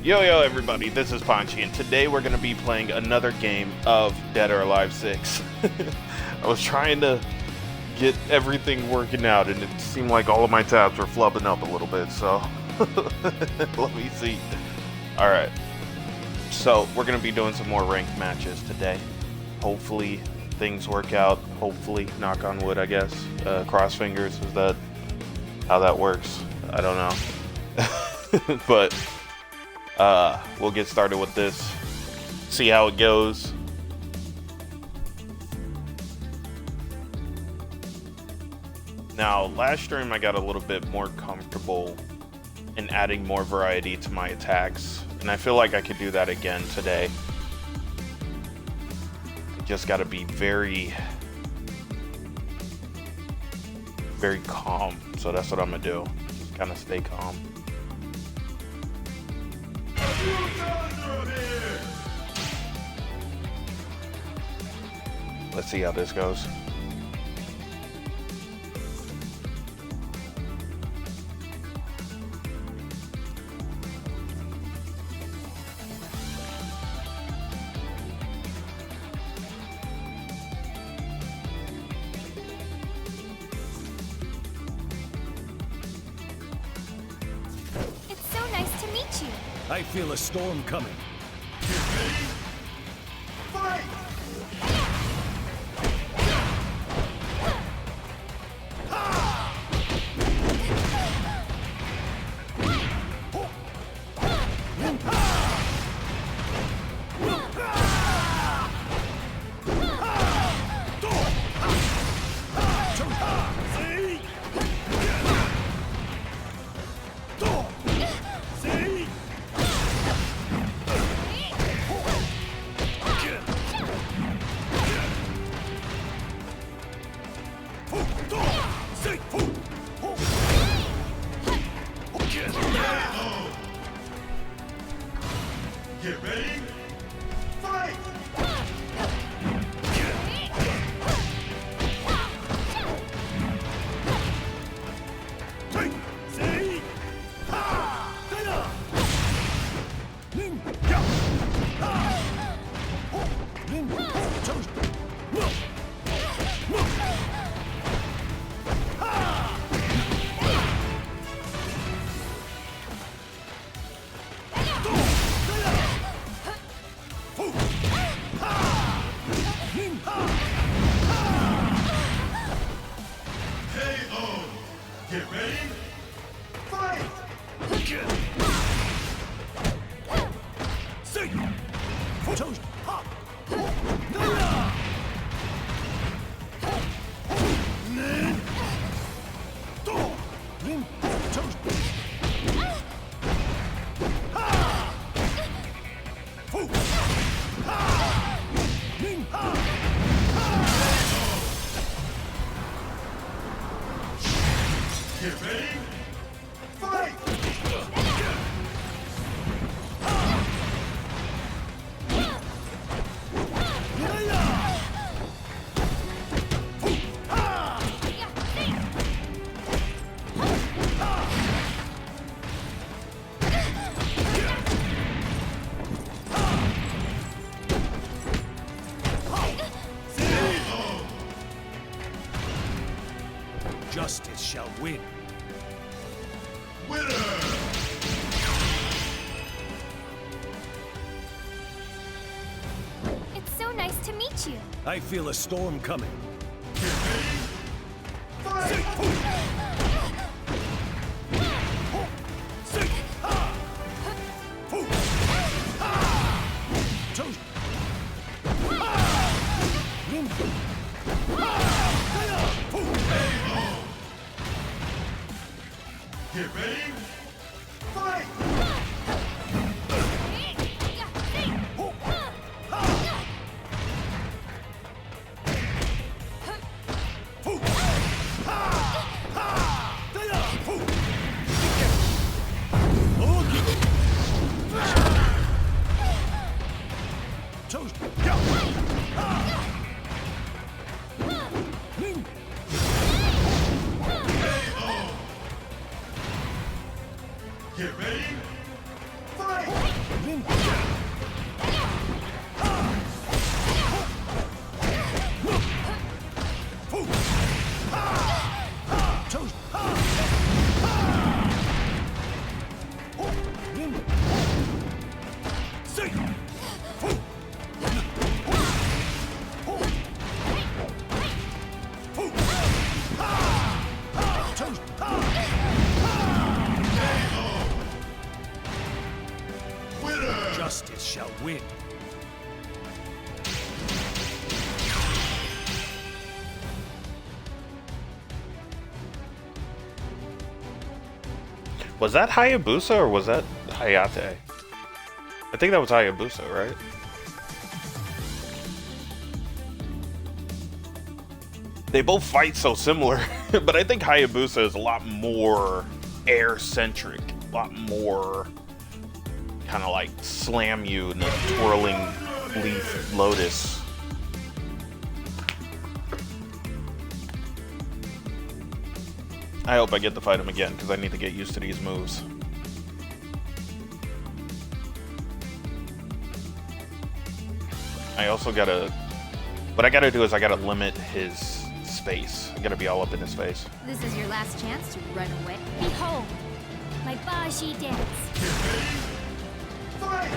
Yo everybody, this is Ponchi, and today we're going to be playing another game of Dead or Alive 6. I was trying to get everything working out, and it seemed like all of my tabs were flubbing up a little bit, so let me see. Alright, so we're going to be doing some more ranked matches today. Hopefully things work out, hopefully, knock on wood I guess. Cross fingers, is that how that works? I don't know. But we'll get started with this, see how it goes. Now, last stream I got a little bit more comfortable in adding more variety to my attacks, and I feel like I could do that again today. Just gotta be very calm, so that's what I'm gonna do. Just kind of stay calm. Let's see how this goes. It's so nice to meet you. I feel a storm coming. Get ready. Fight! Get ready. Fight! Get ready. Fight! Get ready. Fight! Justice shall win. Winner! It's so nice to meet you. I feel a storm coming. Get ready. Fight! Get ready. Fight! Get ready. Fight! win. Was that Hayabusa or was that Hayate? I think that was Hayabusa, right? They both fight so similar, but I think Hayabusa is a lot more air-centric, a lot more kind of like slam you in a twirling leaf lotus. I hope I get to fight him again because I need to get used to these moves. I also gotta... What I gotta do is I gotta limit his space. I gotta be all up in his face. This is your last chance to run away. Behold, my Baji dance. Fight!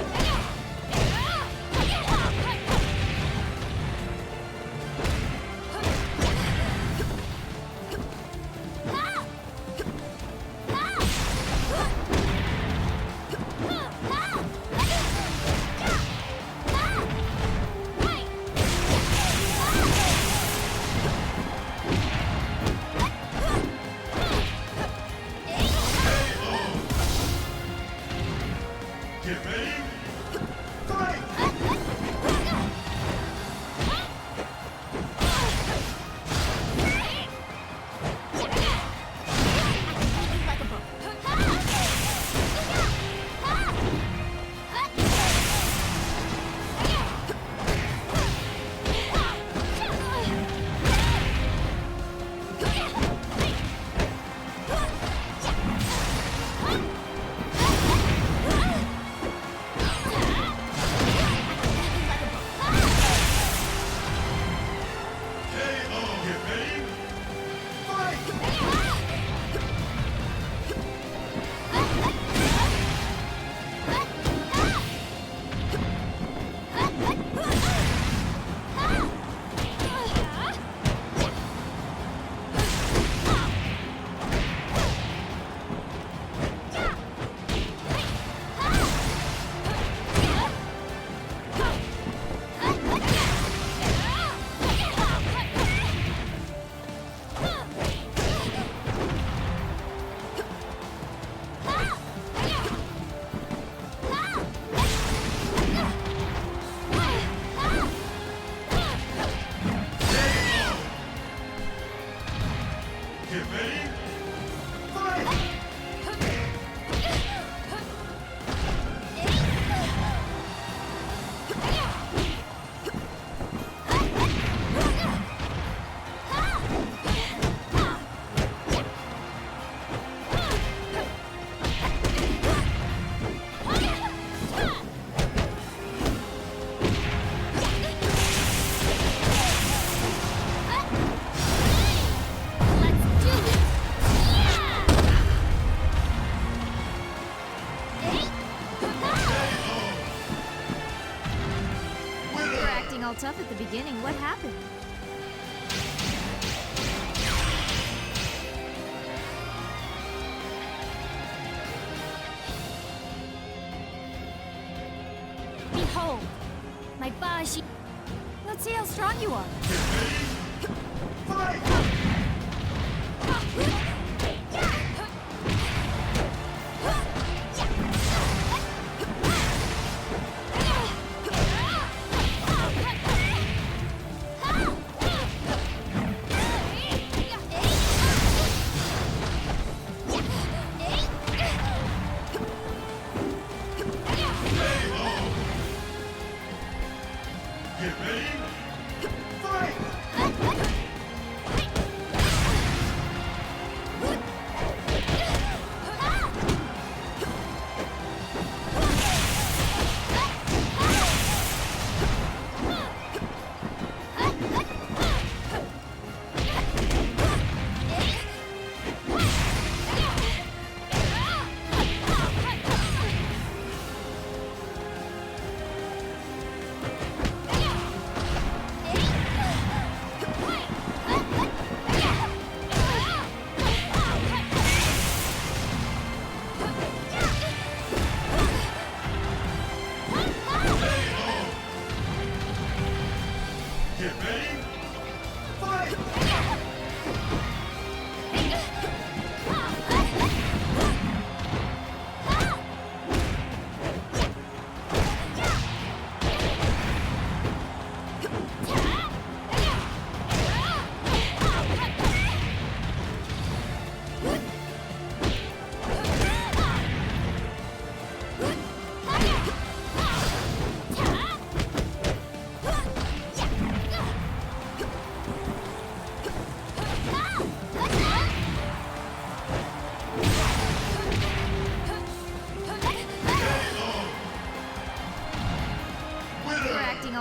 Get ready! Fight! Get ready! Fight! All tough at the beginning. What happened? Behold, my Baji. Let's see how strong you are. Fight! Get ready! Fight!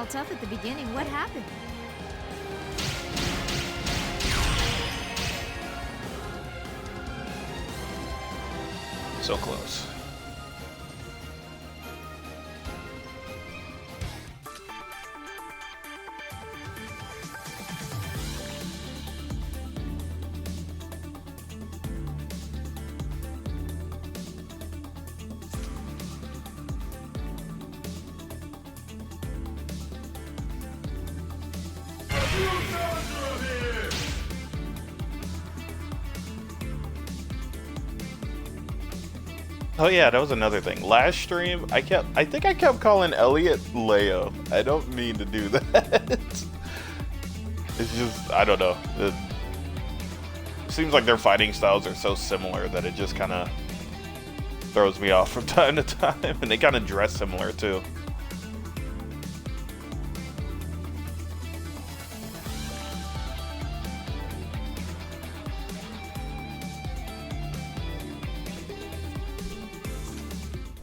all tough at the beginning. What happened? So close. Oh yeah, that was another thing. Last stream, I think I kept calling Elliot Leo. I don't mean to do that. It's just, I don't know. It seems like their fighting styles are so similar that it just kind of throws me off from time to time. And they kind of dress similar too.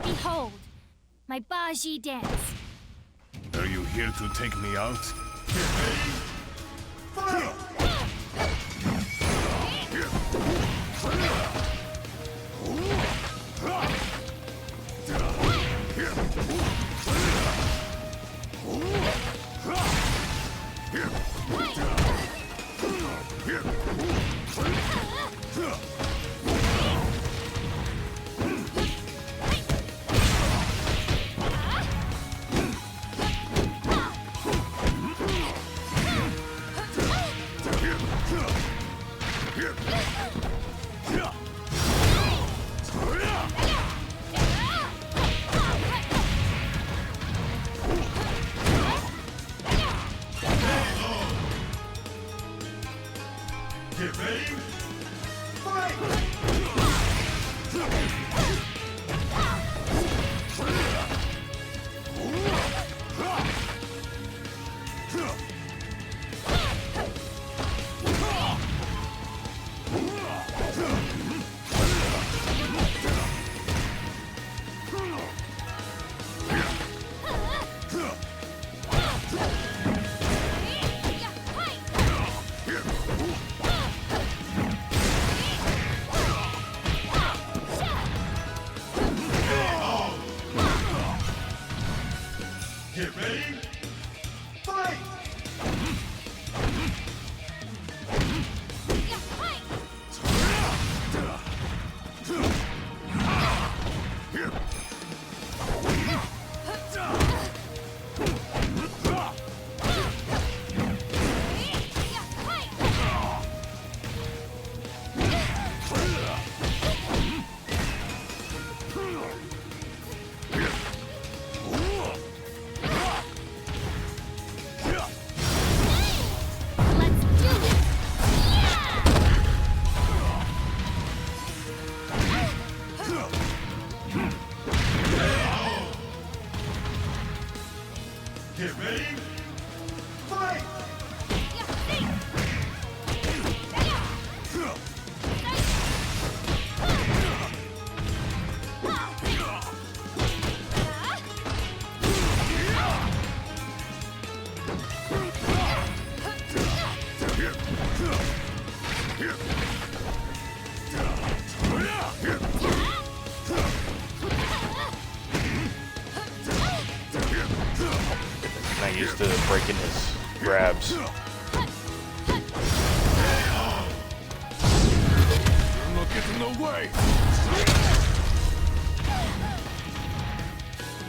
Behold, my Baji dance. Are you here to take me out? Fight! Get ready! Get ready! Fight! Get ready! Fight! Not used to breaking his grabs. Not get in the way!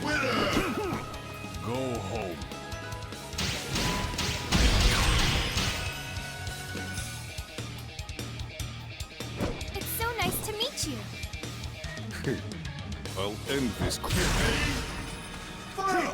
Winner! Go home. It's so nice to meet you. I'll end this quick. Fight!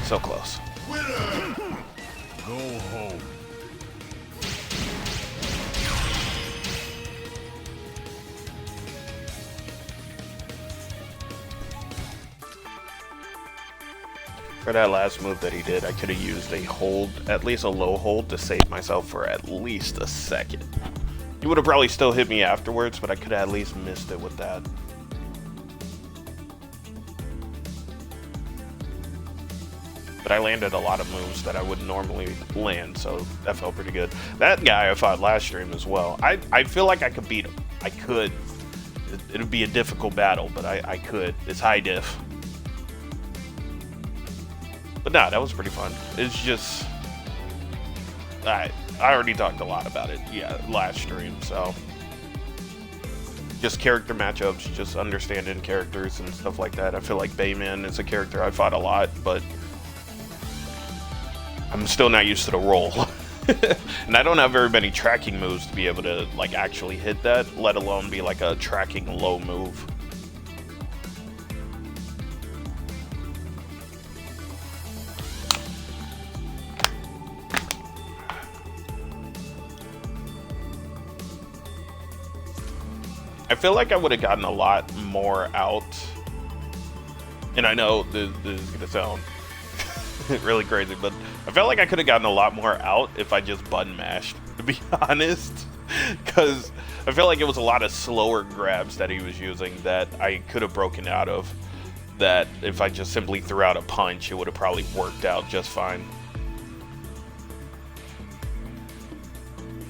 So close. Go home. For that last move that he did, I could have used a hold, at least a low hold, to save myself for at least a second. He would have probably still hit me afterwards, but I could have at least missed it with that. But I landed a lot of moves that I wouldn't normally land, so that felt pretty good. That guy I fought last stream as well. I feel like I could beat him. I could. It would be a difficult battle, but I could. It's high diff. But nah, that was pretty fun. It's just... I already talked a lot about it, yeah, last stream, so... Just character matchups, just understanding characters and stuff like that. I feel like Bayman is a character I fought a lot, but... I'm still not used to the roll. And I don't have very many tracking moves to be able to, like, actually hit that, let alone be like a tracking low move. I feel like I would have gotten a lot more out, and I know this is gonna sound really crazy, but I felt like I could have gotten a lot more out if I just button mashed, to be honest, because I feel like it was a lot of slower grabs that he was using that I could have broken out of, that if I just simply threw out a punch, it would have probably worked out just fine.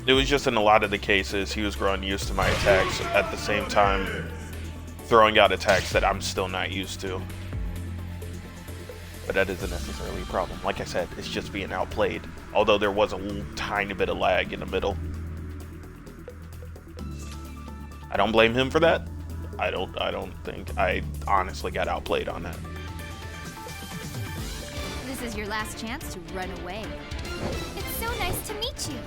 It was just in a lot of the cases, he was growing used to my attacks at the same time throwing out attacks that I'm still not used to. But that isn't necessarily a problem. Like I said, it's just being outplayed. Although there was a tiny bit of lag in the middle. I don't blame him for that. I don't think. I honestly got outplayed on that. This is your last chance to run away. It's so nice to meet you.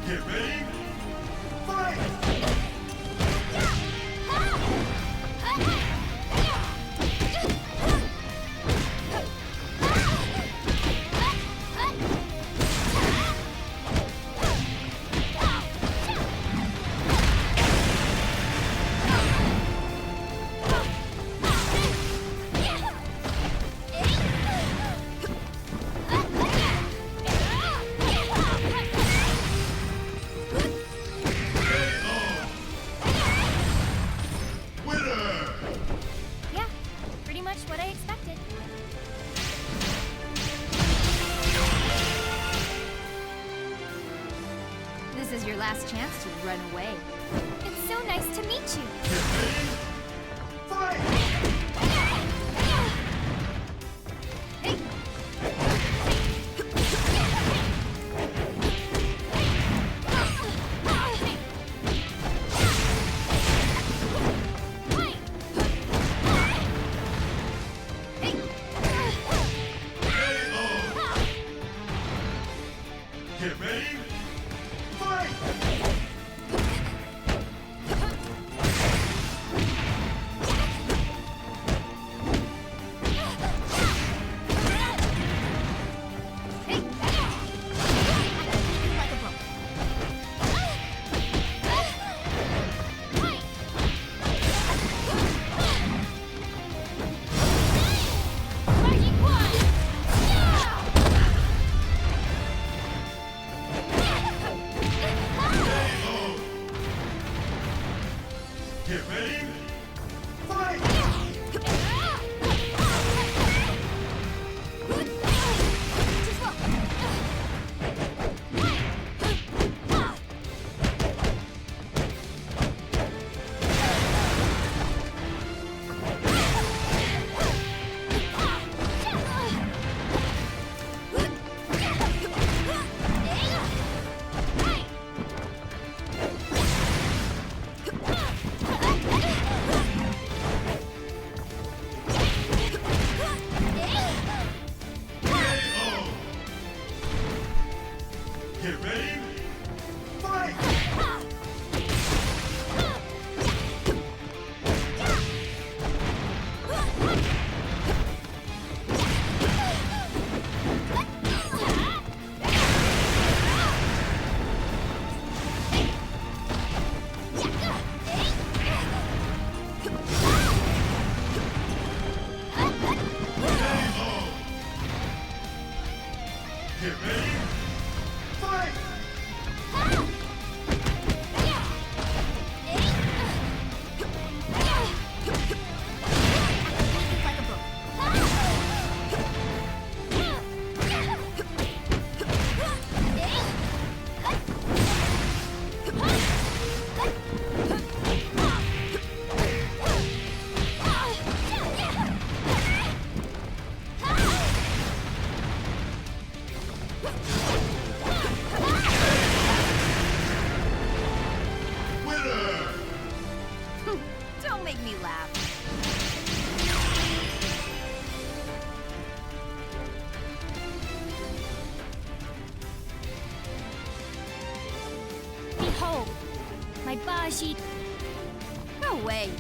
Get ready. Fight! Yeah, pretty much what I expected. This is your last chance to run away. It's so nice to meet you. Get ready. Fight! Get ready. Fight! Get ready. Fight! Get ready. Fight! Don't make me laugh. Behold, my Bashi. Go away.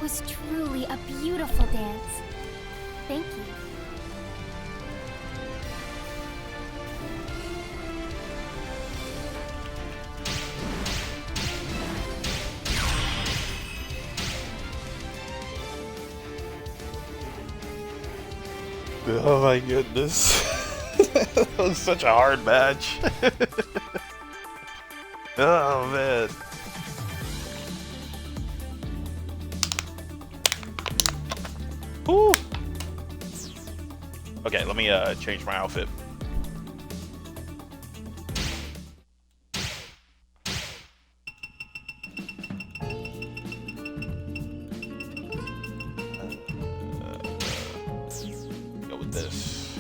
was truly a beautiful dance. Thank you. Oh my goodness. That was such a hard match. Oh man. Woo. Okay, let me change my outfit. Go with this.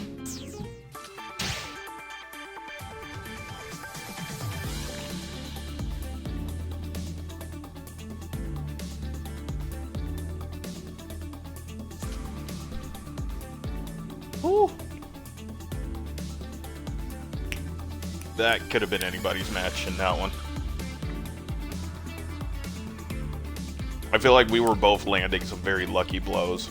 Woo. That could have been anybody's match in that one. I feel like we were both landing some very lucky blows.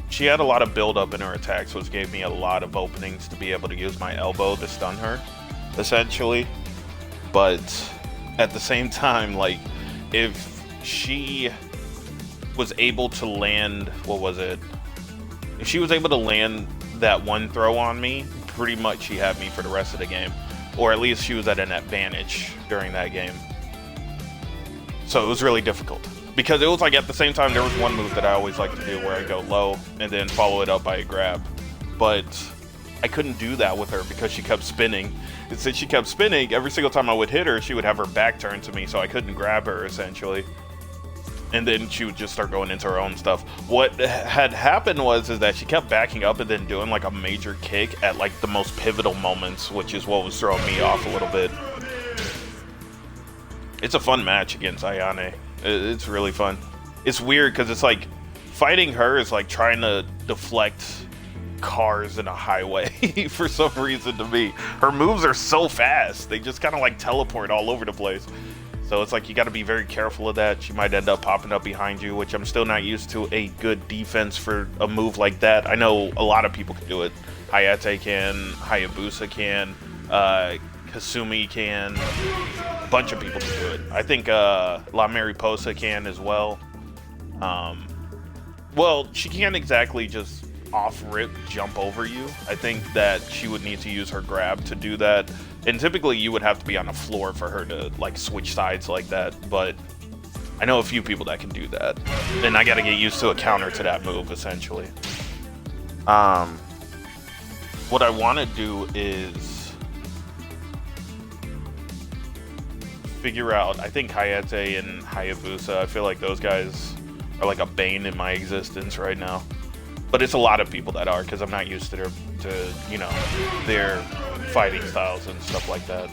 She had a lot of build up in her attacks, which gave me a lot of openings to be able to use my elbow to stun her, essentially. But at the same time, like, if she was able to land, what was it? If she was able to land that one throw on me, pretty much she had me for the rest of the game. Or at least she was at an advantage during that game. So it was really difficult. Because it was like at the same time, there was one move that I always like to do where I go low and then follow it up by a grab. But I couldn't do that with her because she kept spinning. And since she kept spinning, every single time I would hit her, she would have her back turned to me, so I couldn't grab her, essentially. And then she would just start going into her own stuff. What had happened is that she kept backing up and then doing like a major kick at like the most pivotal moments, which is what was throwing me off a little bit. It's a fun match against Ayane. It's really fun. It's weird because it's like fighting her is like trying to deflect cars in a highway for some reason to me. Her moves are so fast. They just kind of like teleport all over the place. So it's like you got to be very careful of that. She might end up popping up behind you, which I'm still not used to a good defense for a move like that. I know a lot of people can do it. Hayate can, Hayabusa can, Kasumi can, a bunch of people can do it. I think La Mariposa can as well. Well, she can't exactly just off-rip jump over you. I think that she would need to use her grab to do that. And typically you would have to be on the floor for her to like switch sides like that. But I know a few people that can do that. And I got to get used to a counter to that move, essentially. What I want to do is figure out, I think Hayate and Hayabusa, I feel like those guys are like a bane in my existence right now. But it's a lot of people that are, because I'm not used to their fighting styles and stuff like that.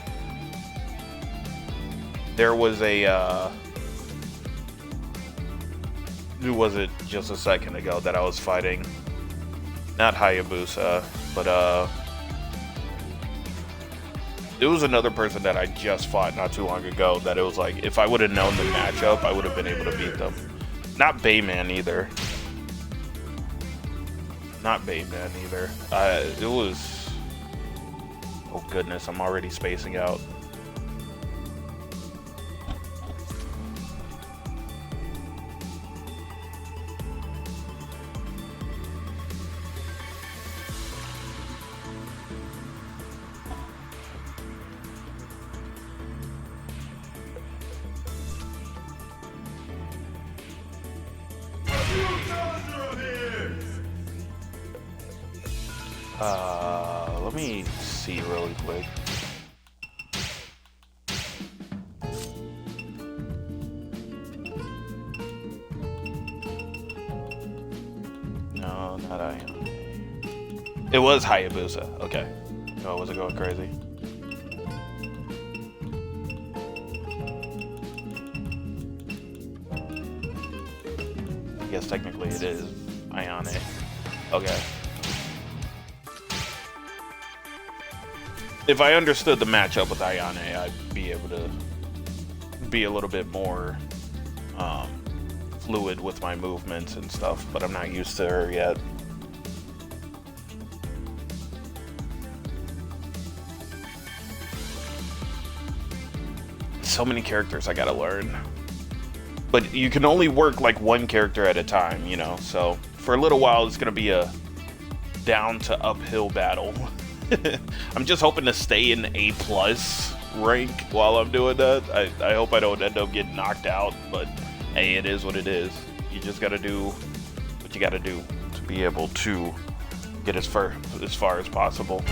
There was a who was it just a second ago that I was fighting? Not Hayabusa, but it was another person that I just fought not too long ago that it was like, if I would have known the matchup, I would have been able to beat them. Not Bayman either. Not Bayman either. It was... Oh goodness, I'm already spacing out. Let me see really quick. No, not Ayane. It was Hayabusa. Okay. No, I wasn't going crazy. I guess technically it is Ayane. Okay. If I understood the matchup with Ayane, I'd be able to be a little bit more fluid with my movements and stuff, but I'm not used to her yet. So many characters I gotta learn. But you can only work like one character at a time, you know, so for a little while it's gonna be a down to uphill battle. I'm just hoping to stay in A+ rank while I'm doing that. I hope I don't end up getting knocked out, but hey, it is what it is. You just gotta do what you gotta do to be able to get as far as possible.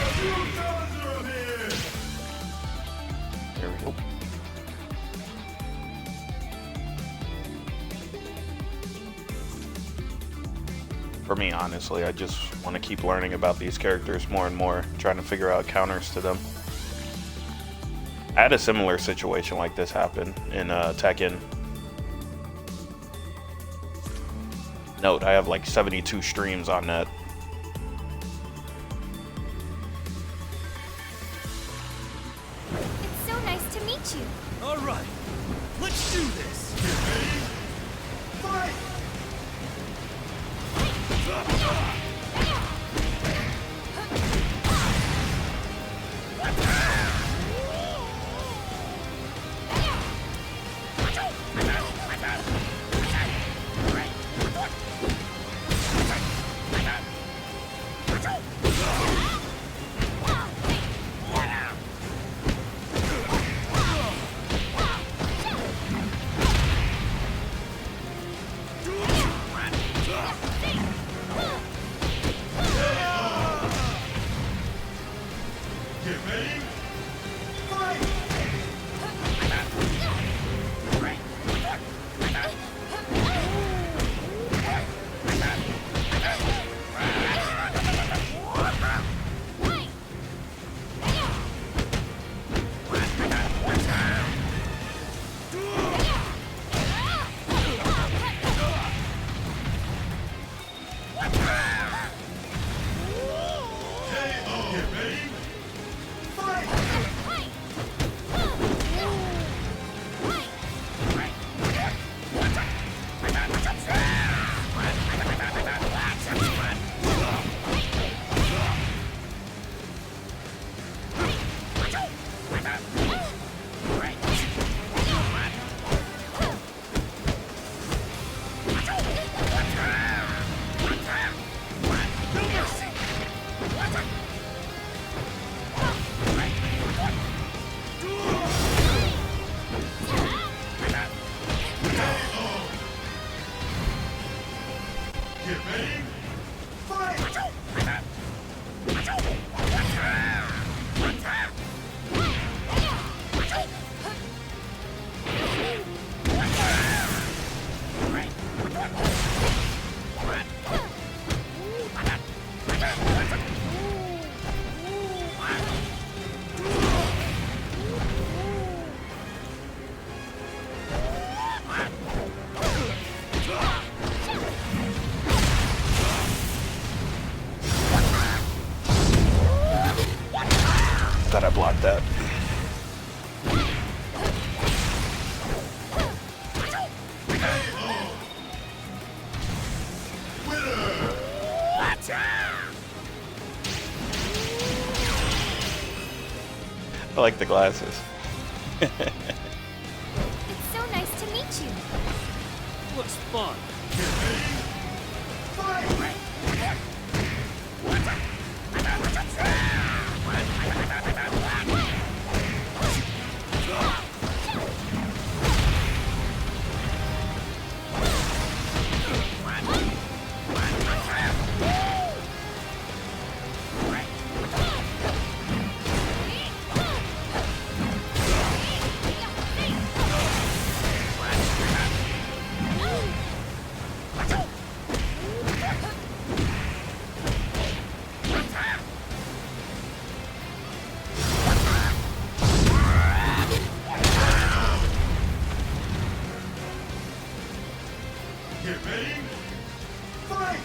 There we go. For me, honestly, I just want to keep learning about these characters more and more, trying to figure out counters to them. I had a similar situation like this happen in Tekken. Note, I have like 72 streams on that. It's so nice to meet you. All right, let's do this. Fight! Get ready! Fight! Get ready! Fight! Get ready! Fight! Thought I blocked that. I like the glasses. It's so nice to meet you. Looks fun. Get ready! Fight!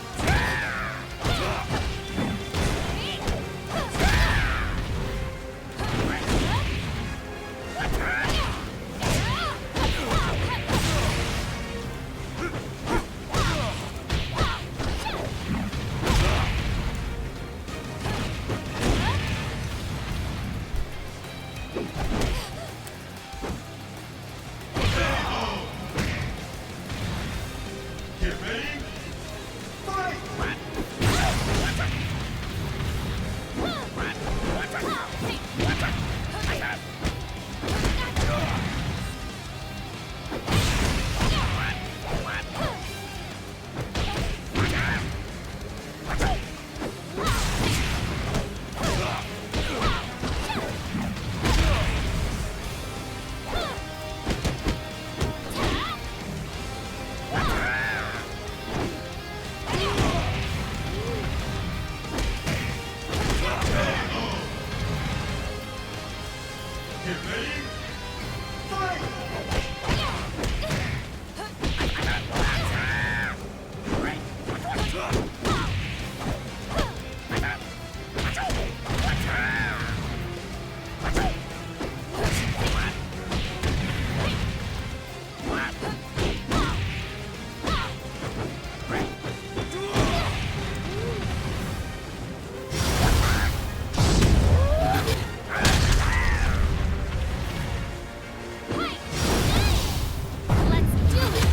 Let's do it!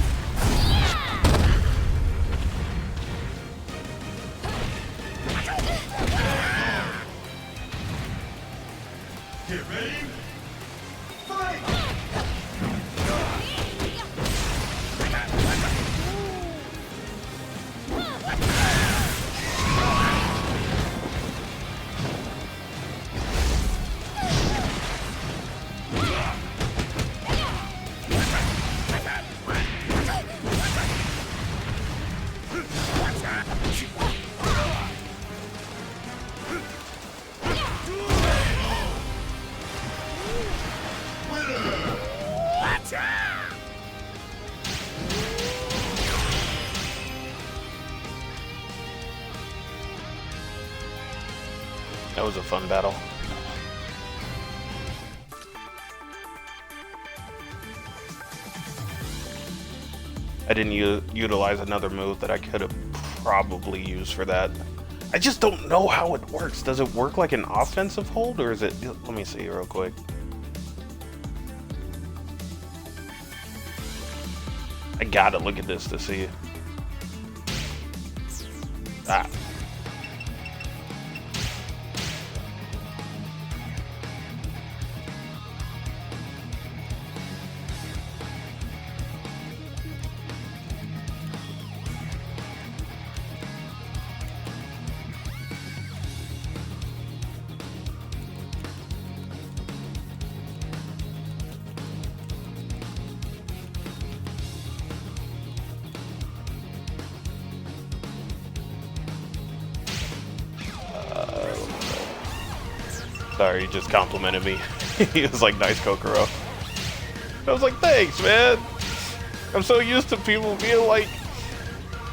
Get ready. Fight! That was a fun battle. I didn't utilize another move that I could have probably used for that. I just don't know how it works. Does it work like an offensive hold, or is it... Let me see real quick. I gotta look at this to see. Ah. Sorry, he just complimented me. He was like, nice Kokoro. I was like, thanks, man. I'm so used to people being like,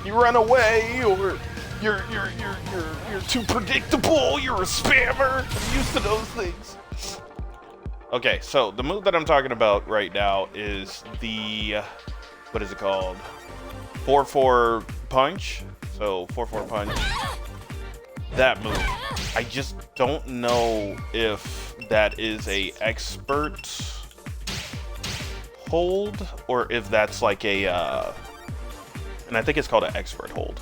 you run away, or you're too predictable, you're a spammer. I'm used to those things. Okay, so the move that I'm talking about right now is the, what is it called? 4-4 punch. So 4-4 punch. That move. I just don't know if that is a expert hold or if that's like a and I think it's called an expert hold.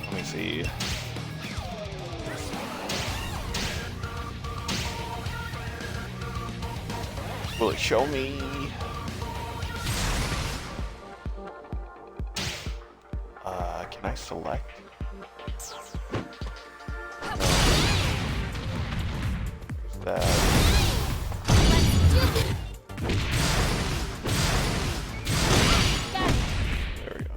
Let me see. Will it show me? Can I select? That. There we go.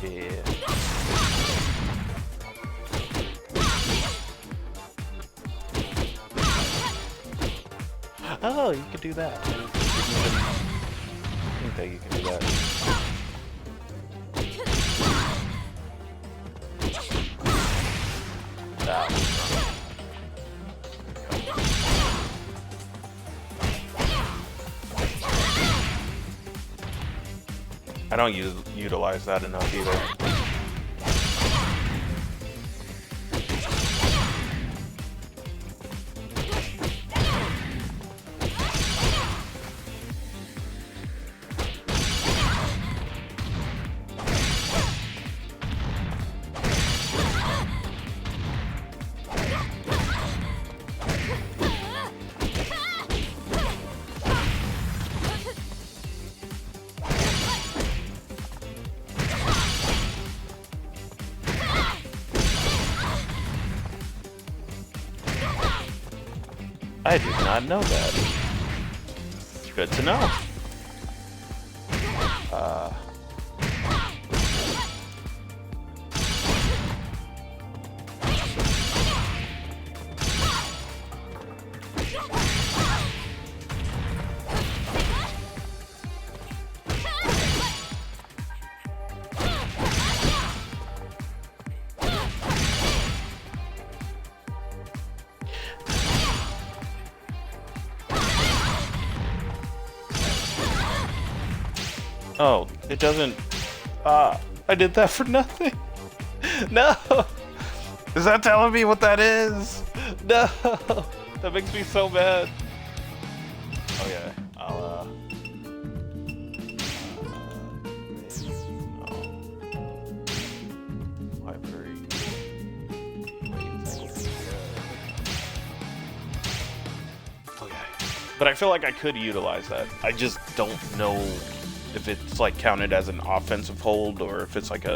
Yeah. Oh, you could do that. I think you can do that. I don't utilize that enough either. I did not know that. Good to know. Oh, it doesn't... I did that for nothing. No! Is that telling me what that is? No! That makes me so mad. Okay, I'll, no. Library. Okay. But I feel like I could utilize that. I just don't know if it's like counted as an offensive hold or if it's like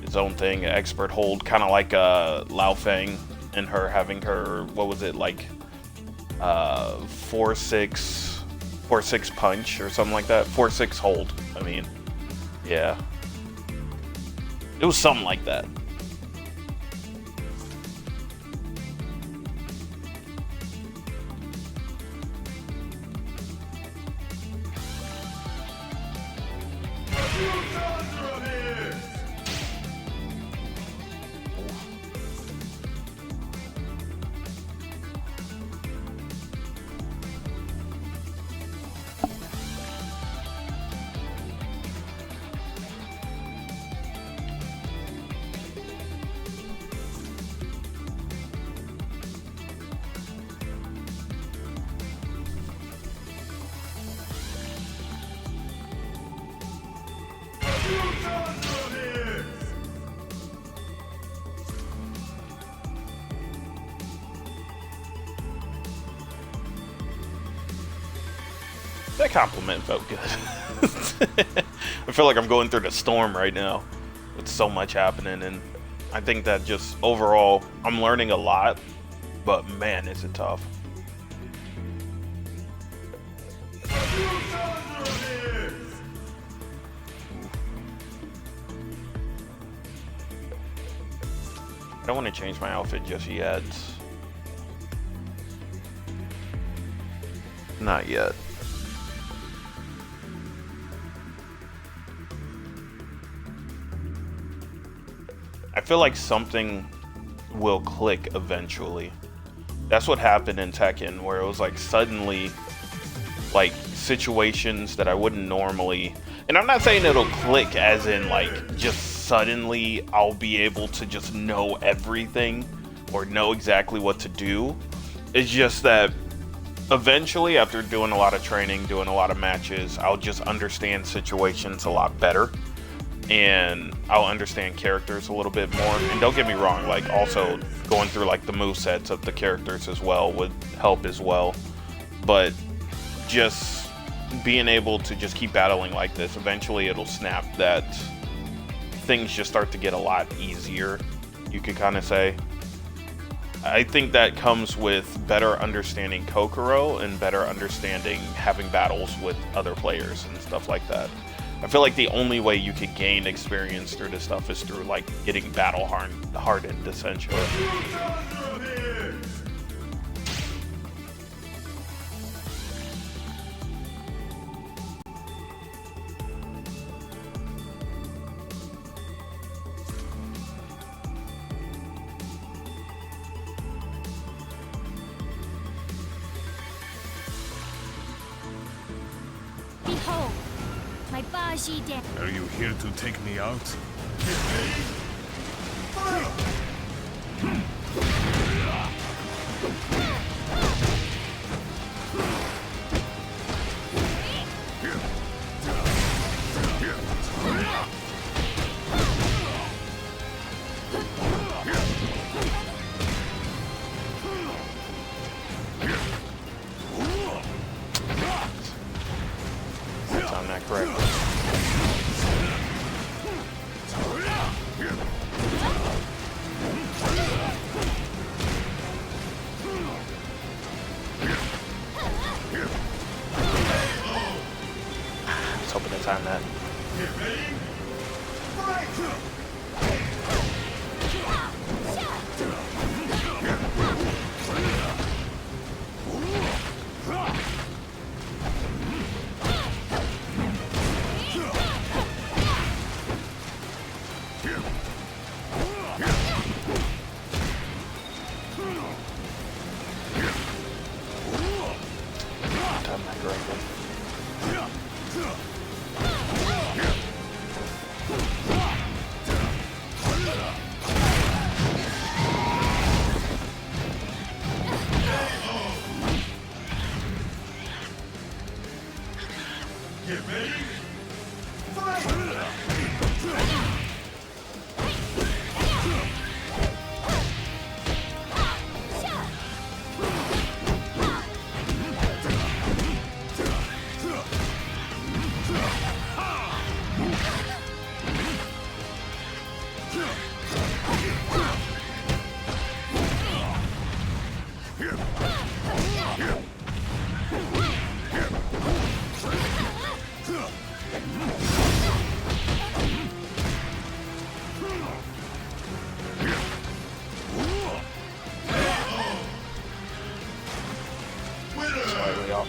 its own thing, an expert hold, kind of like Lao Feng and her having her, what was it, like 4-6 punch or something like that. 4-6 hold. I mean, yeah, it was something like that. That compliment felt good. I feel like I'm going through the storm right now with so much happening, and I think that just overall I'm learning a lot, but man, is it tough. I don't want to change my outfit just yet. Not yet. I feel like something will click eventually. That's what happened in Tekken, where it was like suddenly, like situations that I wouldn't normally, and I'm not saying it'll click as in like just suddenly I'll be able to just know everything or know exactly what to do. It's just that eventually, after doing a lot of training, doing a lot of matches, I'll just understand situations a lot better. And I'll understand characters a little bit more. And don't get me wrong, like also going through like the movesets of the characters as well would help as well. But just being able to just keep battling like this, eventually it'll snap that things just start to get a lot easier, you could kind of say. I think that comes with better understanding Kokoro and better understanding having battles with other players and stuff like that. I feel like the only way you could gain experience through this stuff is through like getting battle hardened, essentially. Behold, my Baji Den. Are you here to take me out? Get ready. Fight! Time that correctly. I was hoping to time that. Get ready. Fight! Time that correctly.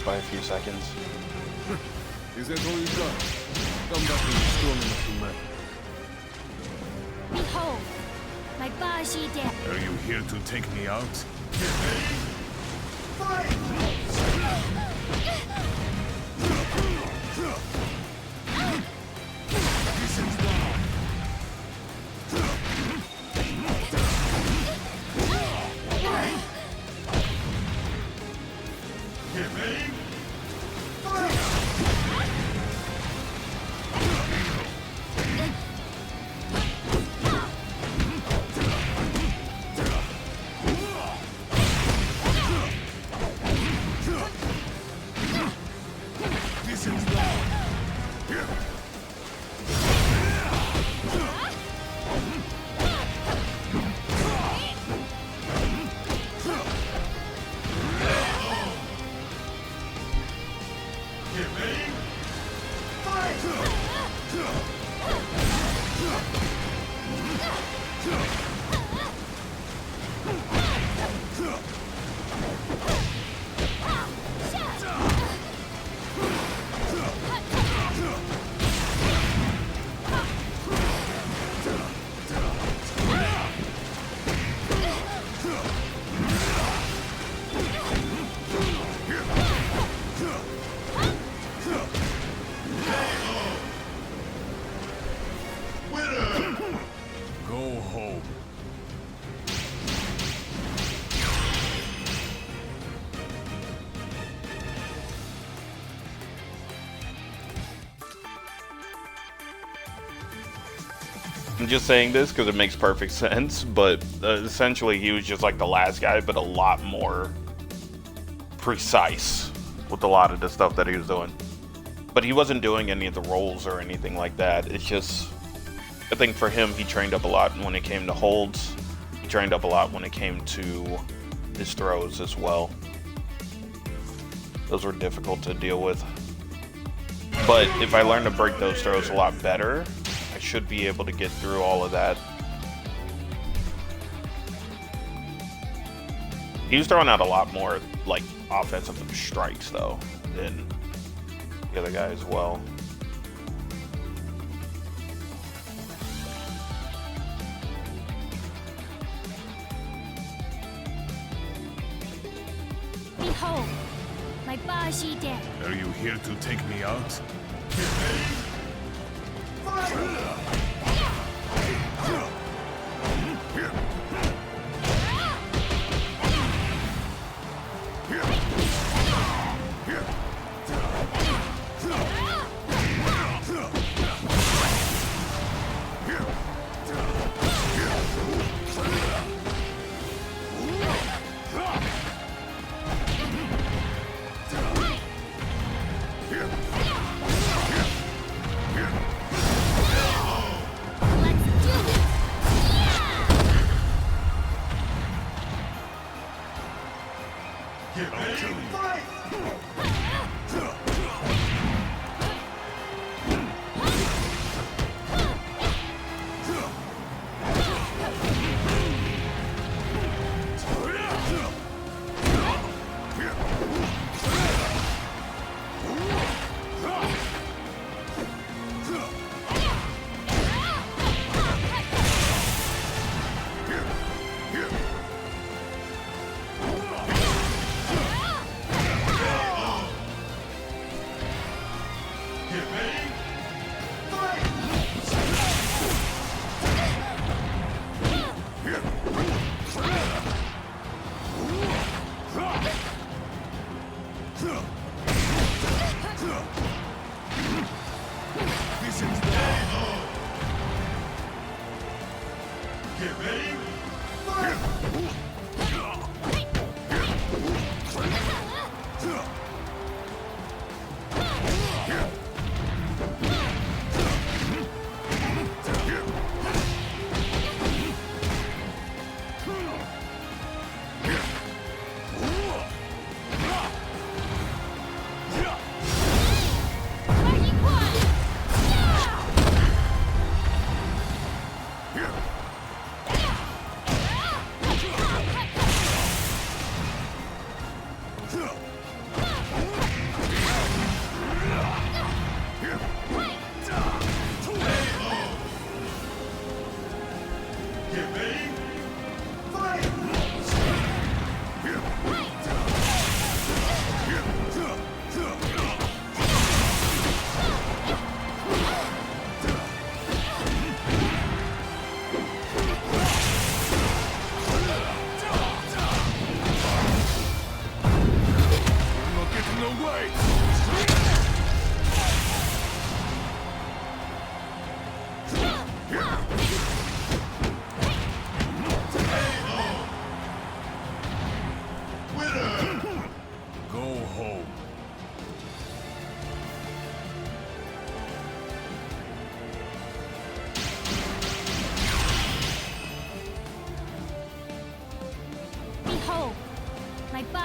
off by a few seconds. Is that all you got? Come back when you're strong enough to matter. Behold, my Baji dead. Are you here to take me out? Go home. I'm just saying this because it makes perfect sense, but essentially he was just like the last guy, but a lot more precise with a lot of the stuff that he was doing. But he wasn't doing any of the rolls or anything like that. It's just, I think for him, he trained up a lot when it came to holds. He trained up a lot when it came to his throws as well. Those were difficult to deal with. But if I learn to break those throws a lot better, I should be able to get through all of that. He was throwing out a lot more like offensive strikes though than the other guy as well. Behold, my Baji dead. Are you here to take me out?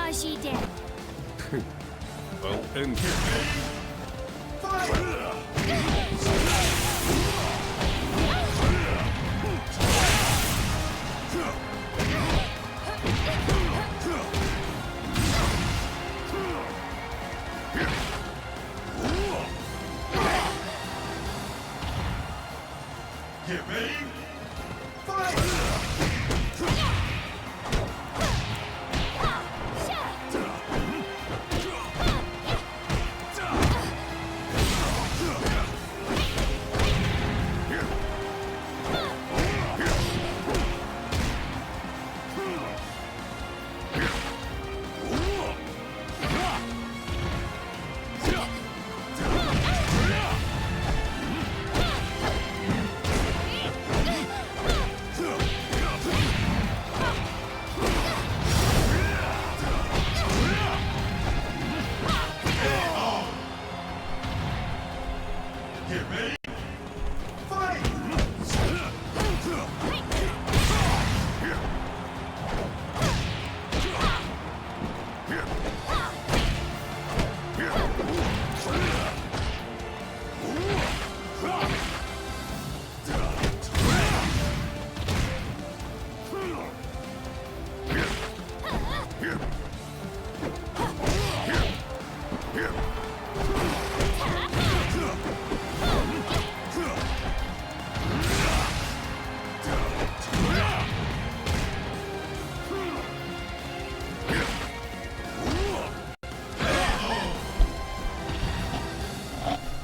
Bashi dead. Well, end. Get ready. Fight! Get ready. Fight!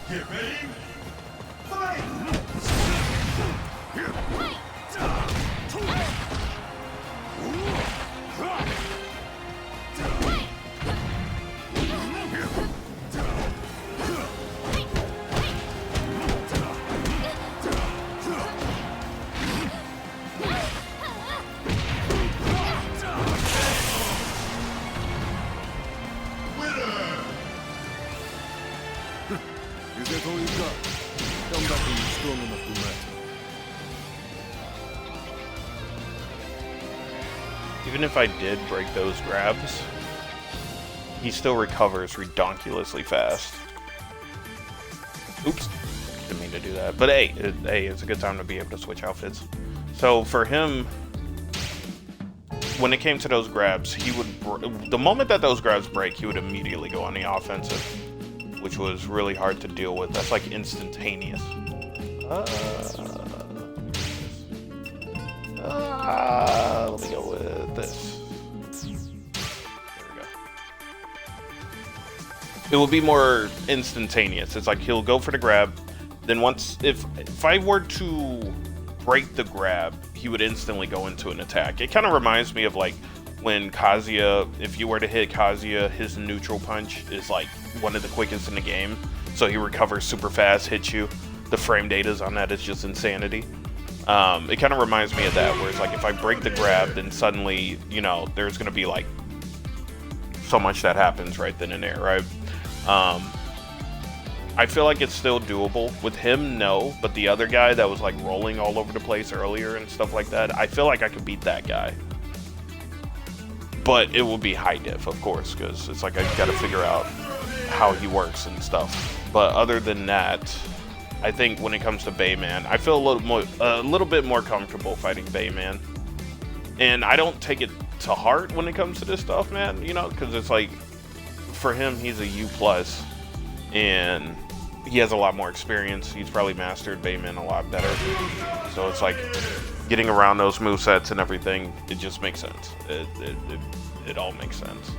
Get ready. Fight! Even if I did break those grabs, he still recovers redonkulously fast. Oops, didn't mean to do that. But hey, it's a good time to be able to switch outfits. So for him, when it came to those grabs, he would, the moment that those grabs break, he would immediately go on the offensive, which was really hard to deal with. That's like instantaneous. Let me go with this. There we go. It will be more instantaneous. It's like he'll go for the grab, then once, if I were to break the grab, he would instantly go into an attack. It kind of reminds me of like when Kazuya, if you were to hit Kazuya, his neutral punch is like one of the quickest in the game. So he recovers super fast, hits you. The frame data on that is just insanity. It kind of reminds me of that, where it's like if I break the grab, then suddenly, you know, there's going to be like so much that happens right then and there, right? I feel like it's still doable. With him, no, but the other guy that was like rolling all over the place earlier and stuff like that, I feel like I could beat that guy. But it will be high diff, of course, because it's like I got to figure out how he works and stuff. But other than that, I think when it comes to Bayman, I feel a little bit more comfortable fighting Bayman. And I don't take it to heart when it comes to this stuff, man, you know, because it's like, for him, he's a U+, and he has a lot more experience. He's probably mastered Bayman a lot better. So it's like, getting around those movesets and everything, it just makes sense. It all makes sense.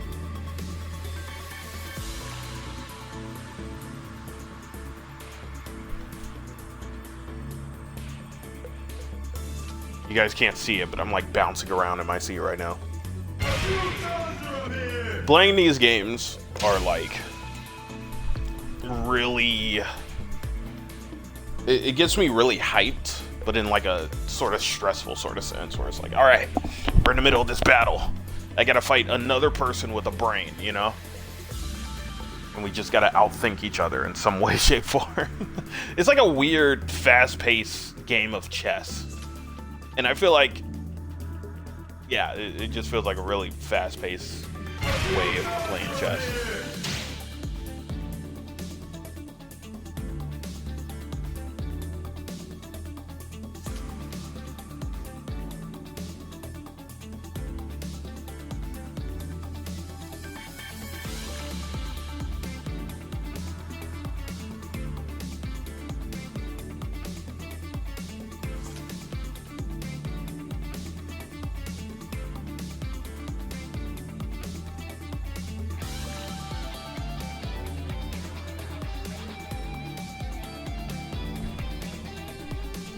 You guys can't see it, but I'm like bouncing around in my seat right now. Playing these games are like really, it gets me really hyped, but in like a sort of stressful sort of sense, where it's like, all right, we're in the middle of this battle. I gotta fight another person with a brain, you know? And we just gotta outthink each other in some way, shape, form. It's like a weird, fast-paced game of chess. And I feel like, yeah, it just feels like a really fast-paced way of playing chess.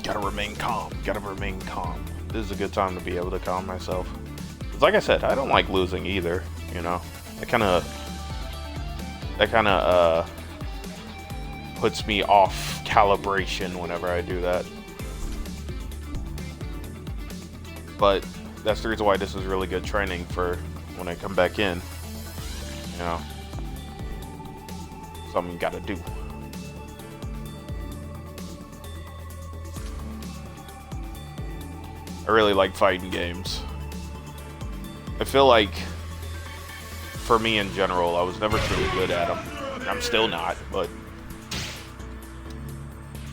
Gotta remain calm. Gotta remain calm. This is a good time to be able to calm myself. 'Cause like I said, I don't like losing either. You know, that kind of puts me off calibration whenever I do that. But that's the reason why this is really good training for when I come back in. You know, something you gotta do. I really like fighting games. I feel like, for me in general, I was never truly good at them. I'm still not, but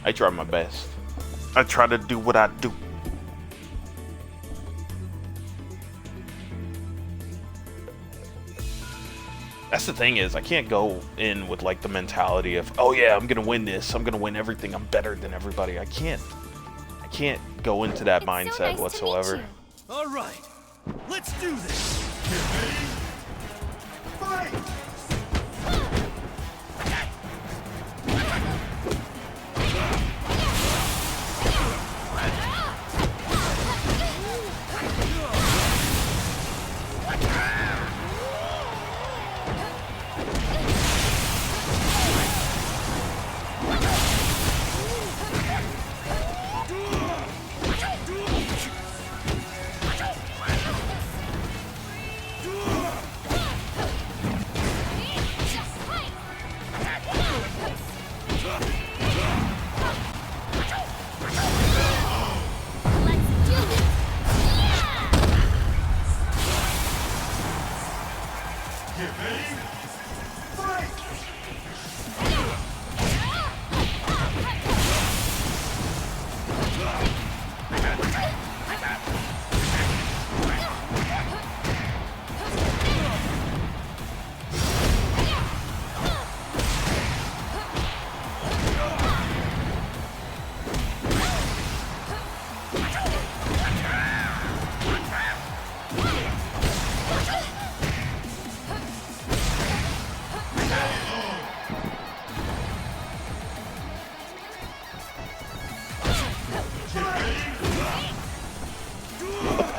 I try my best. I try to do what I do. That's the thing is, I can't go in with like the mentality of, oh yeah, I'm gonna win this. I'm gonna win everything. I'm better than everybody. I can't go into that mindset so nice whatsoever. To meet you. All right, let's do this. Fight!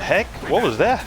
Heck? What was that?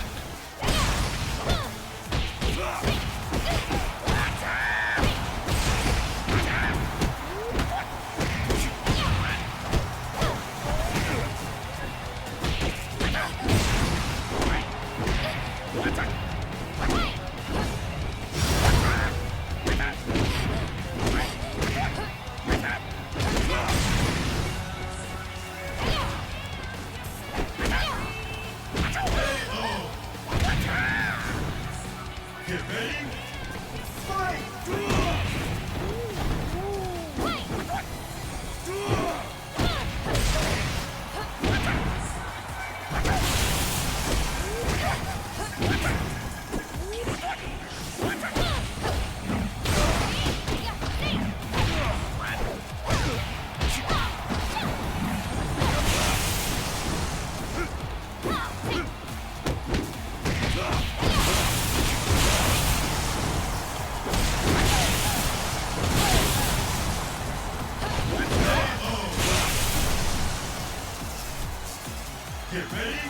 Get ready.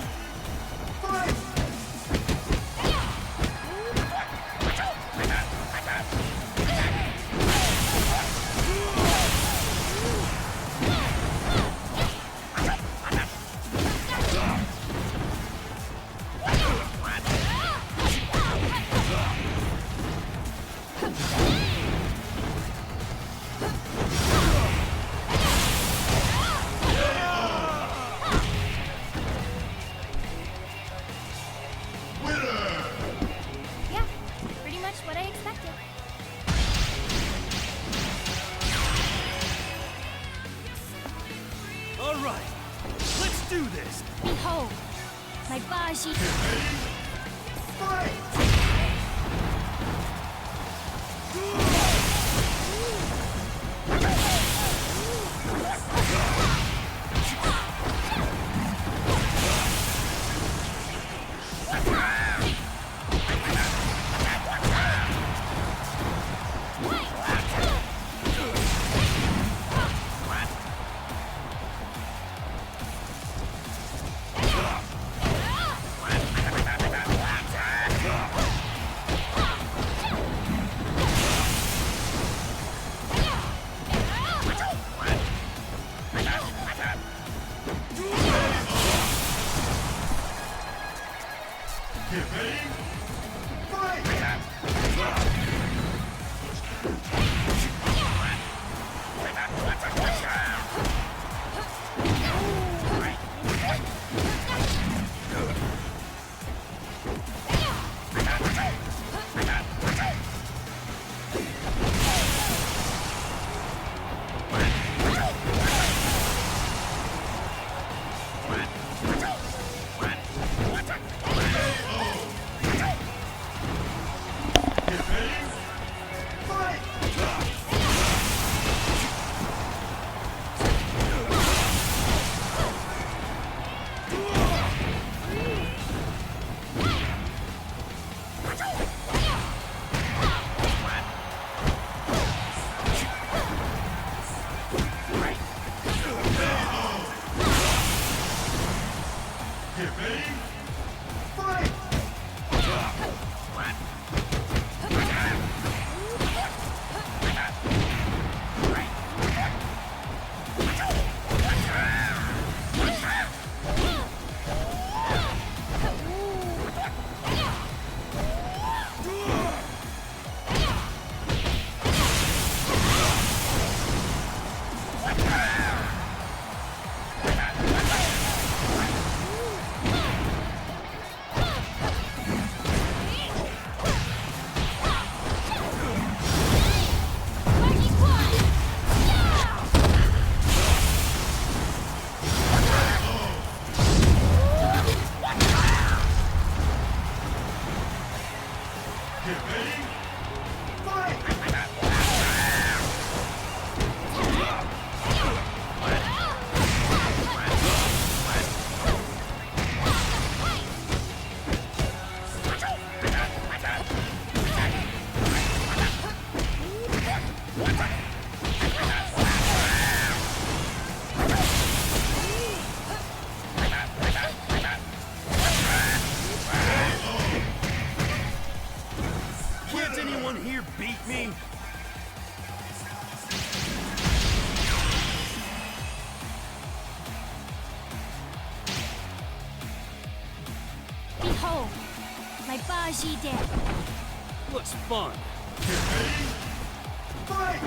Fight! do this! Behold, my Baji. Fight! Get ready! Fight! Get ready! Fight! Get ready! Fight! Baji Quad! Yeah! Get ready! Fight! Can't anyone here beat me? Behold, my Baji dead. Looks fun. Get ready! Fight!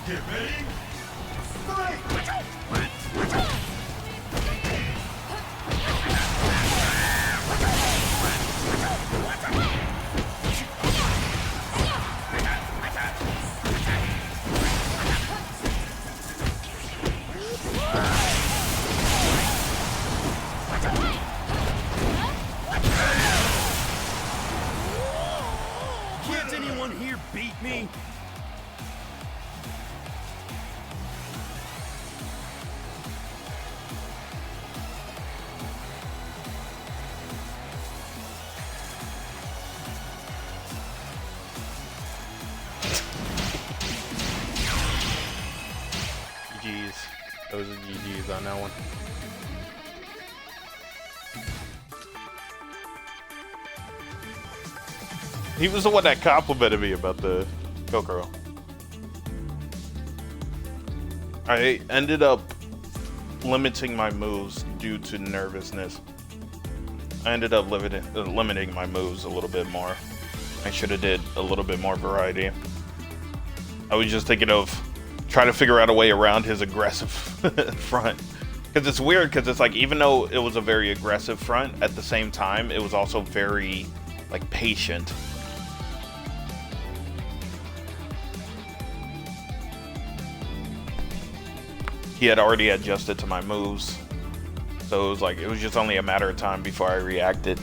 Get ready. Fight! Can't anyone here beat me? GG's. Those are GG's on that one. He was the one that complimented me about the Kokoro. I ended up limiting my moves due to nervousness. I ended up limiting my moves a little bit more. I should have did a little bit more variety. I was just thinking of trying to figure out a way around his aggressive front. Because it's weird, because it's like, even though it was a very aggressive front, at the same time, it was also very, like, patient. He had already adjusted to my moves. So it was like, it was just only a matter of time before I reacted.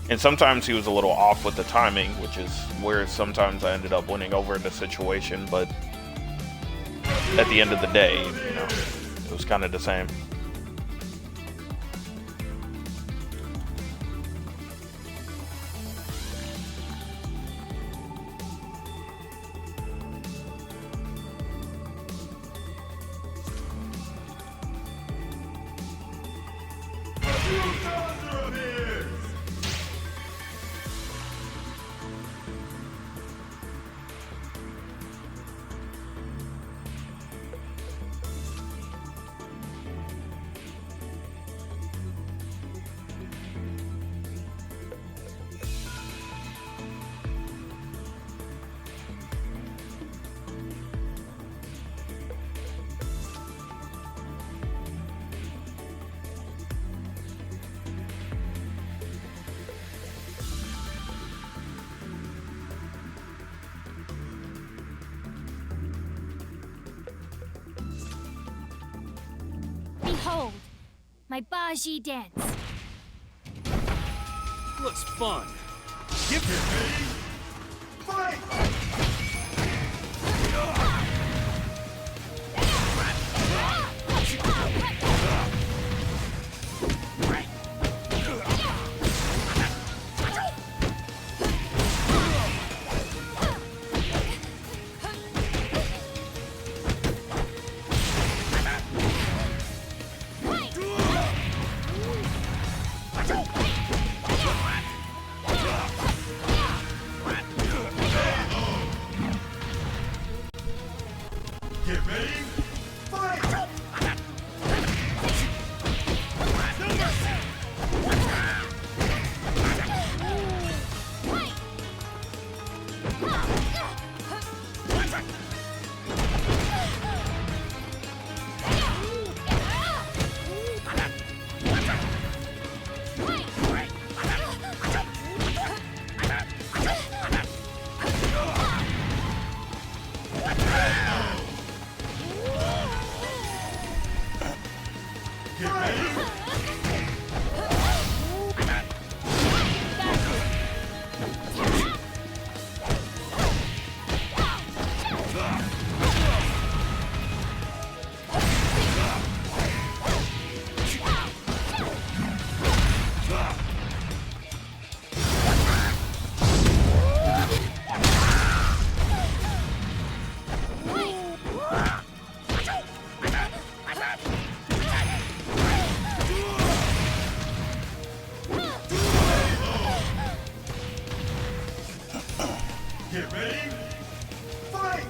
And sometimes he was a little off with the timing, which is where sometimes I ended up winning over the situation, but at the end of the day, you know, it was kind of the same. Behold, my Baji dance. Looks fun. Get ready. Fight! Get ready. Fight! Get ready. Get ready. Fight!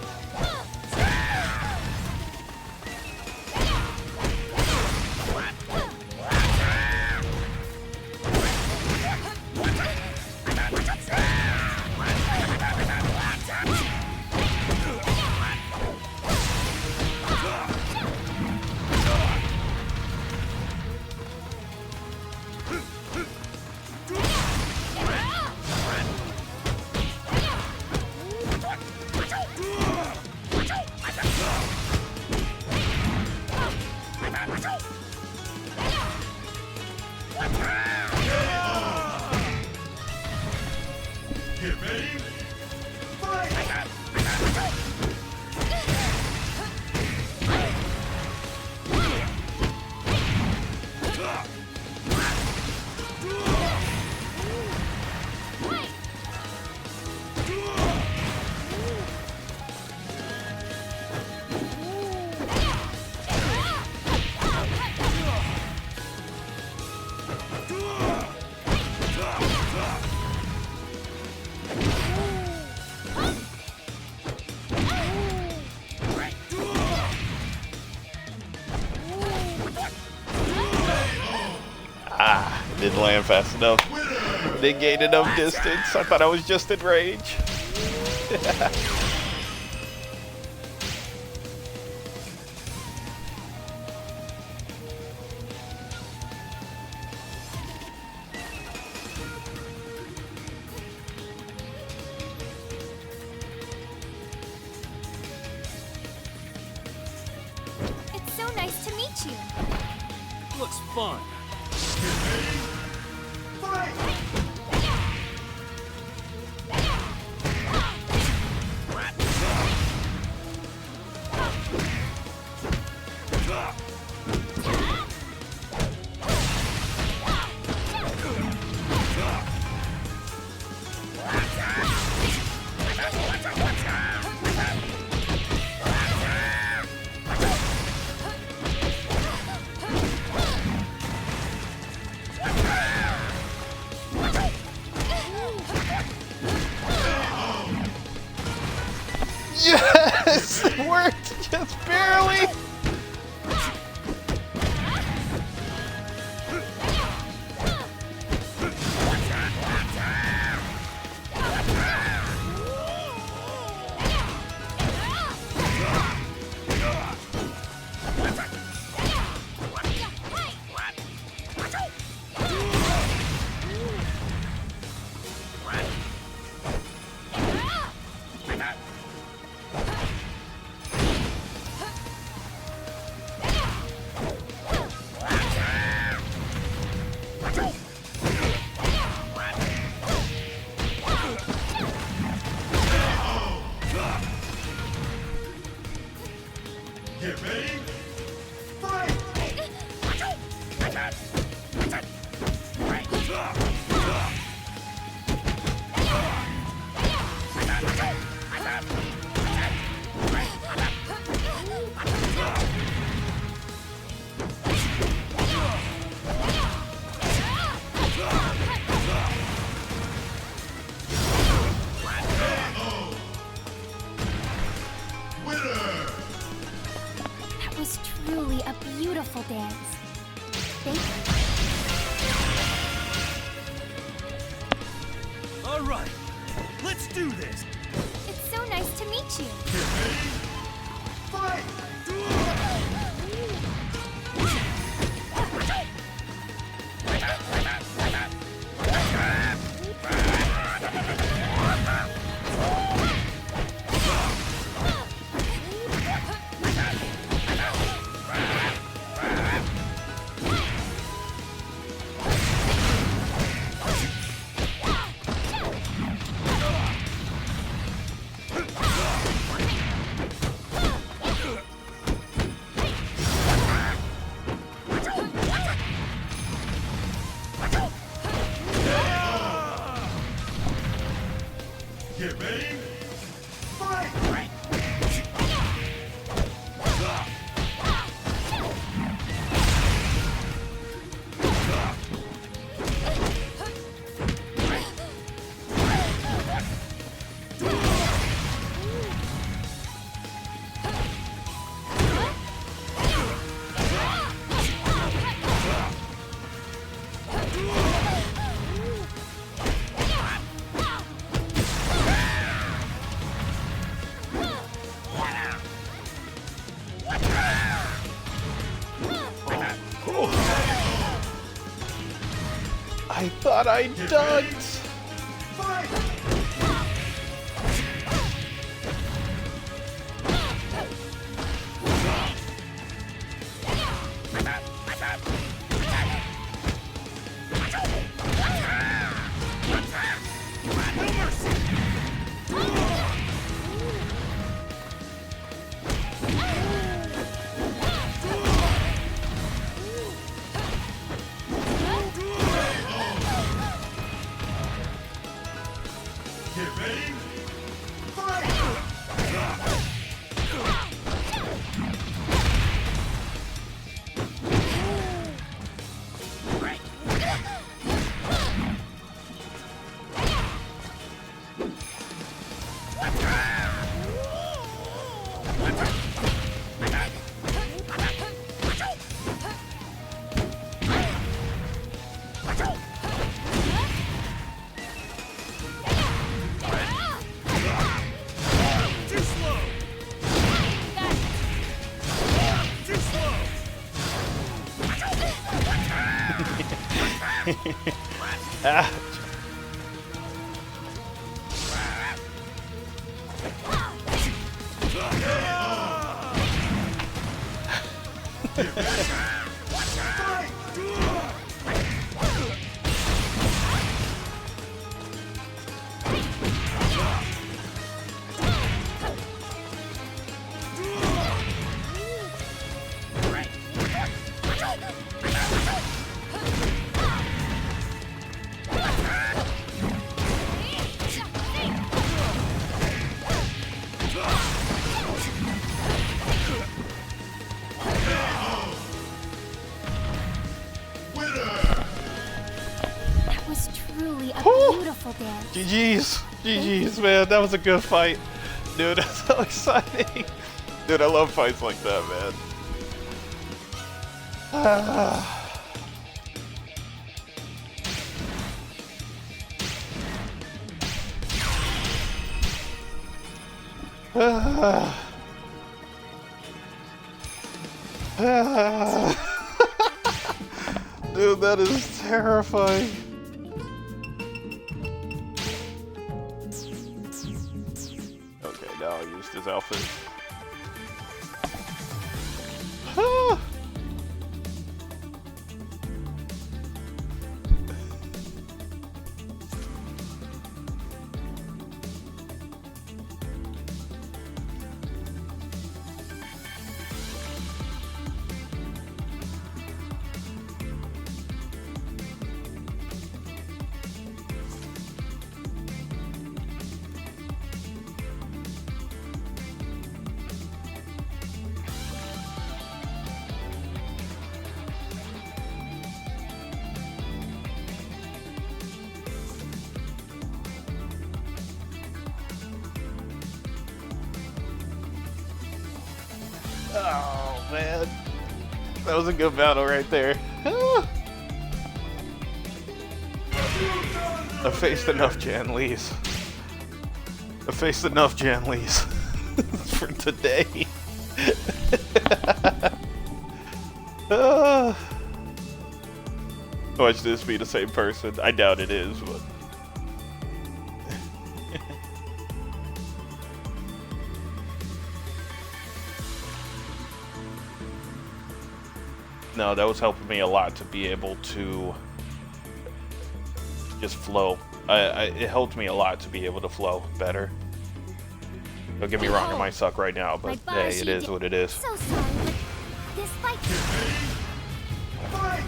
didn't land fast enough. They gained enough distance. I thought I was just in range. It's so nice to meet you. Looks fun. Yes! It worked! Just barely! Get ready. Fight! Winner! That was truly a beautiful dance. Thank you. All right, let's do this. It's so nice to meet you. Fight! Get ready. Fight! I thought I ducked. Fight! Ah. That was truly a beautiful dance. GG's. GG's, man. That was a good fight. Dude, that's so exciting. Dude, I love fights like that, man. Dude, that is terrifying. Okay, now I used his outfit. Oh, man. That was a good battle right there. I faced enough Jan Lees. I faced enough Jan Lees for today. Watch this be the same person. I doubt it is, but... No, that was helping me a lot to be able to just flow. It helped me a lot to be able to flow better. Don't get me wrong, it might suck right now, but hey, it is what it is. So sorry, but this fight. Fight!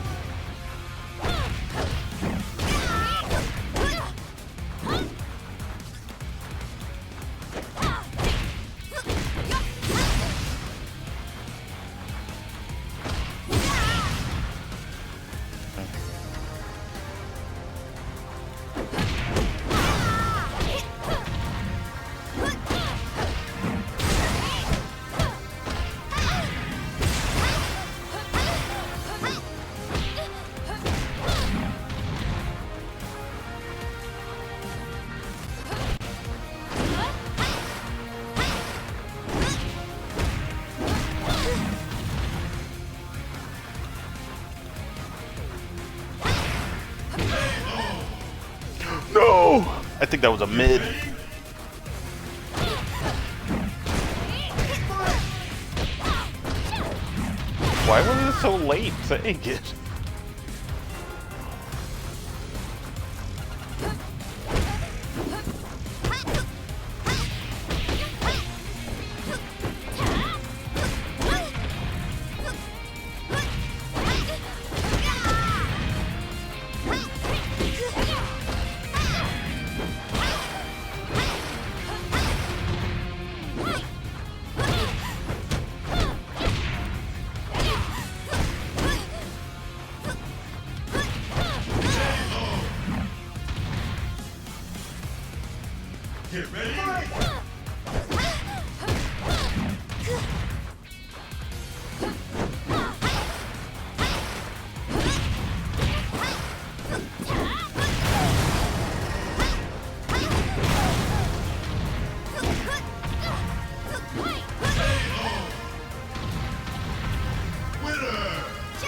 No! I think that was a mid. Why was it so late saying it? Get ready! Fight!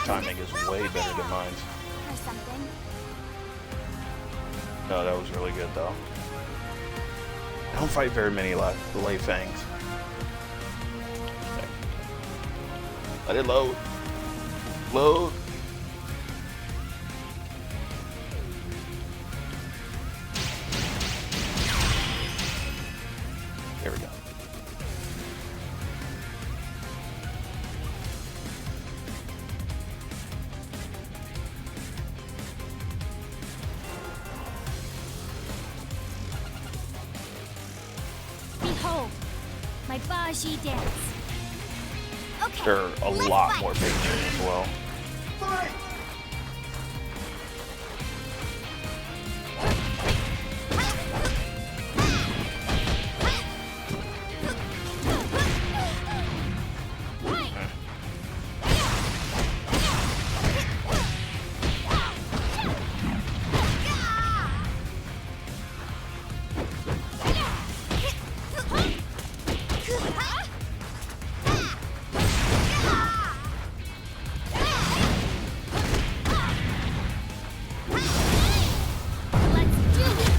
Timing is way better than mine. Or something. No, that was really good though. I don't fight very many Lay Fangs. Okay. Let it load. Load. There we go. Behold, my Baji dance. Okay. There are a let's lot fight. more pages as well. Fight! Let's do this.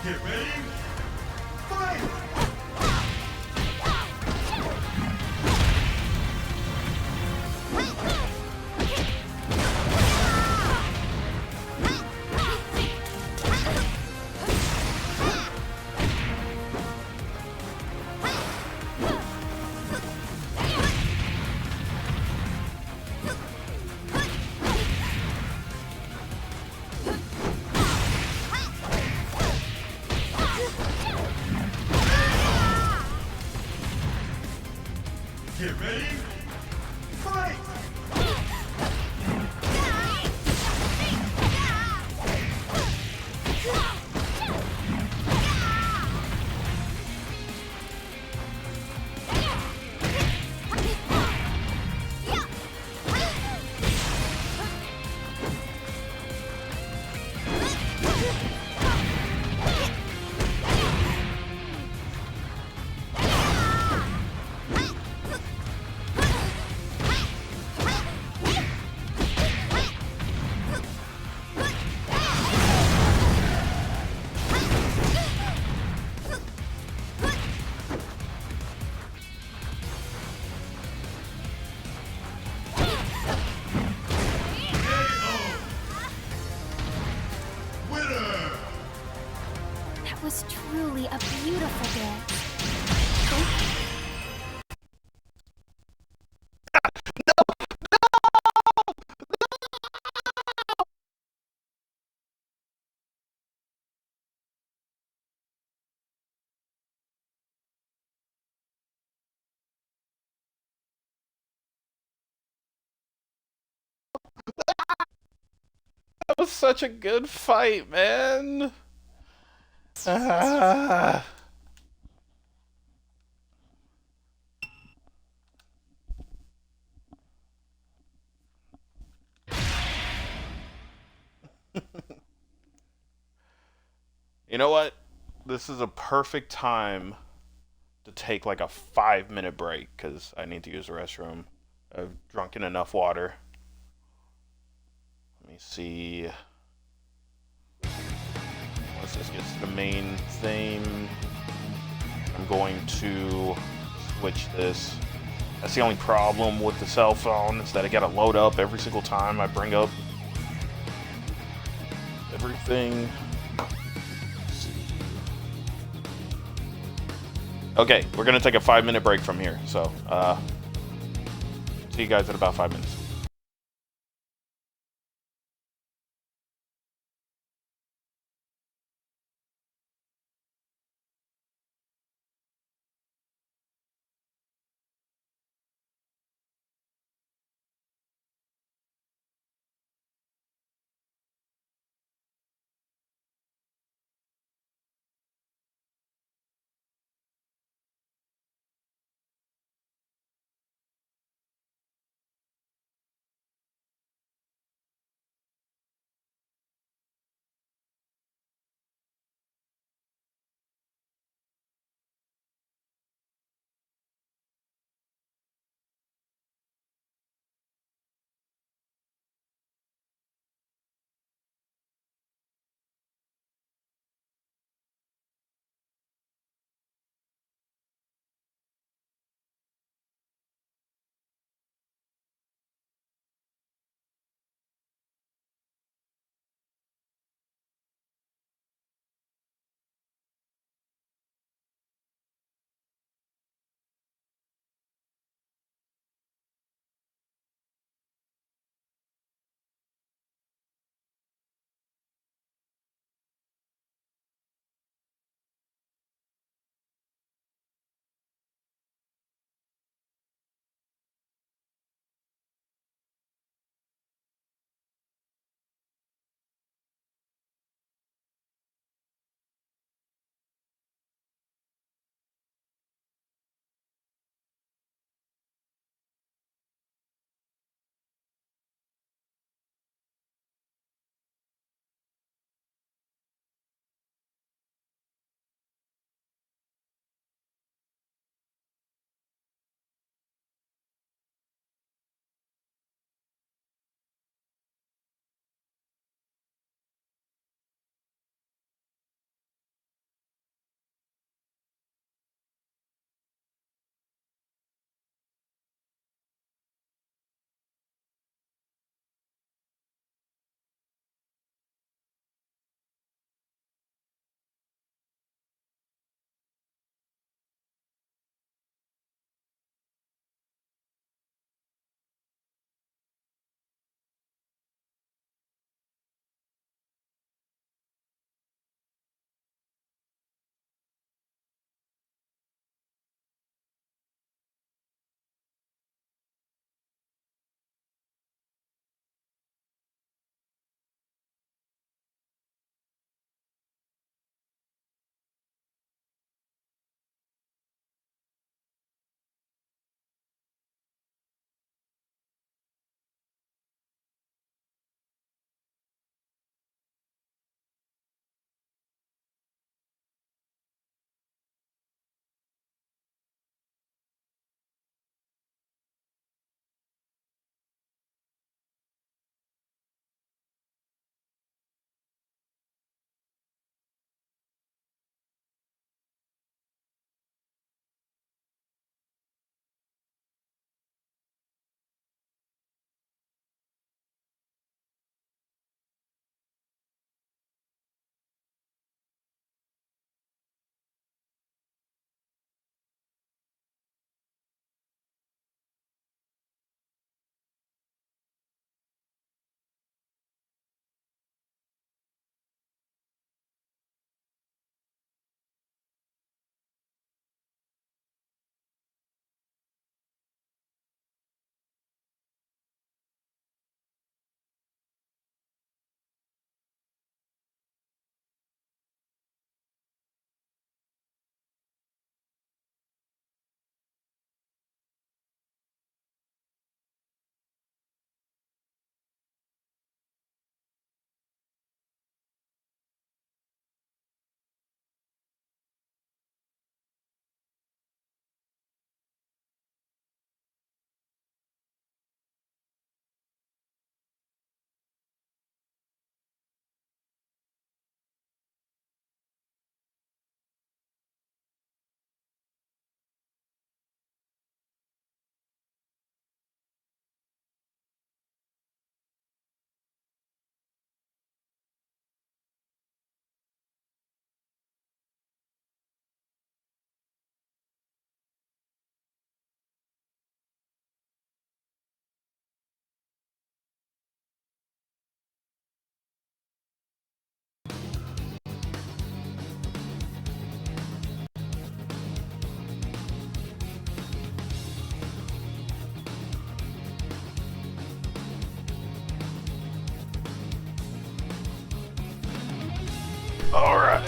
Get ready! Fight! Get ready! Fight! Winner! That was truly a beautiful dance. Thank you. That was such a good fight, man. Ah. You know what? This is a perfect time to take like a 5-minute break because I need to use the restroom. I've drunken enough water. Let me see. Let's just get to the main theme. I'm going to switch this. That's the only problem with the cell phone is that I gotta load up every single time I bring up everything. Okay, we're gonna take a 5-minute break from here. So, see you guys in about 5 minutes.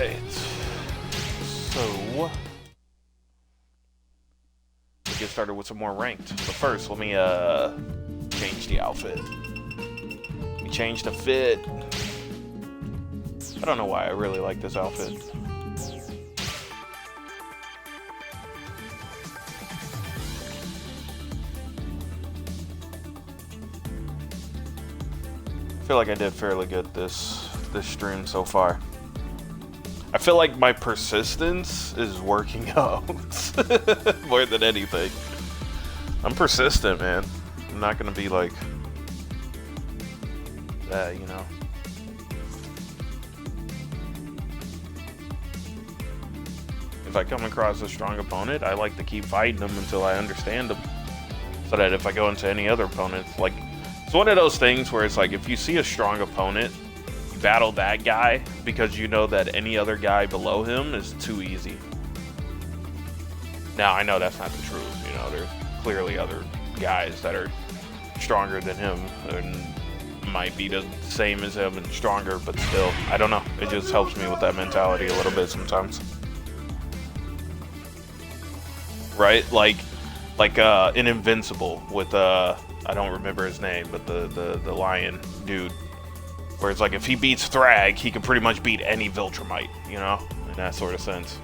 Alright. So let's get started with some more ranked. But first, let me change the outfit. Let me change the fit. I don't know why I really like this outfit. I feel like I did fairly good this stream so far. I feel like my persistence is working out more than anything. I'm persistent, man. I'm not gonna be like that, you know. If I come across a strong opponent, I like to keep fighting them until I understand them. So that if I go into any other opponent, like, it's one of those things where it's like, if you see a strong opponent, you battle that guy because you know that any other guy below him is too easy. Now, I know that's not the truth, you know, there's clearly other guys that are stronger than him and might be the same as him and stronger, but still, I don't know. It just helps me with that mentality a little bit sometimes. Right? Like in Invincible with I don't remember his name, but the lion dude. Where it's like if he beats Thrag, he can pretty much beat any Viltrumite, you know? In that sort of sense.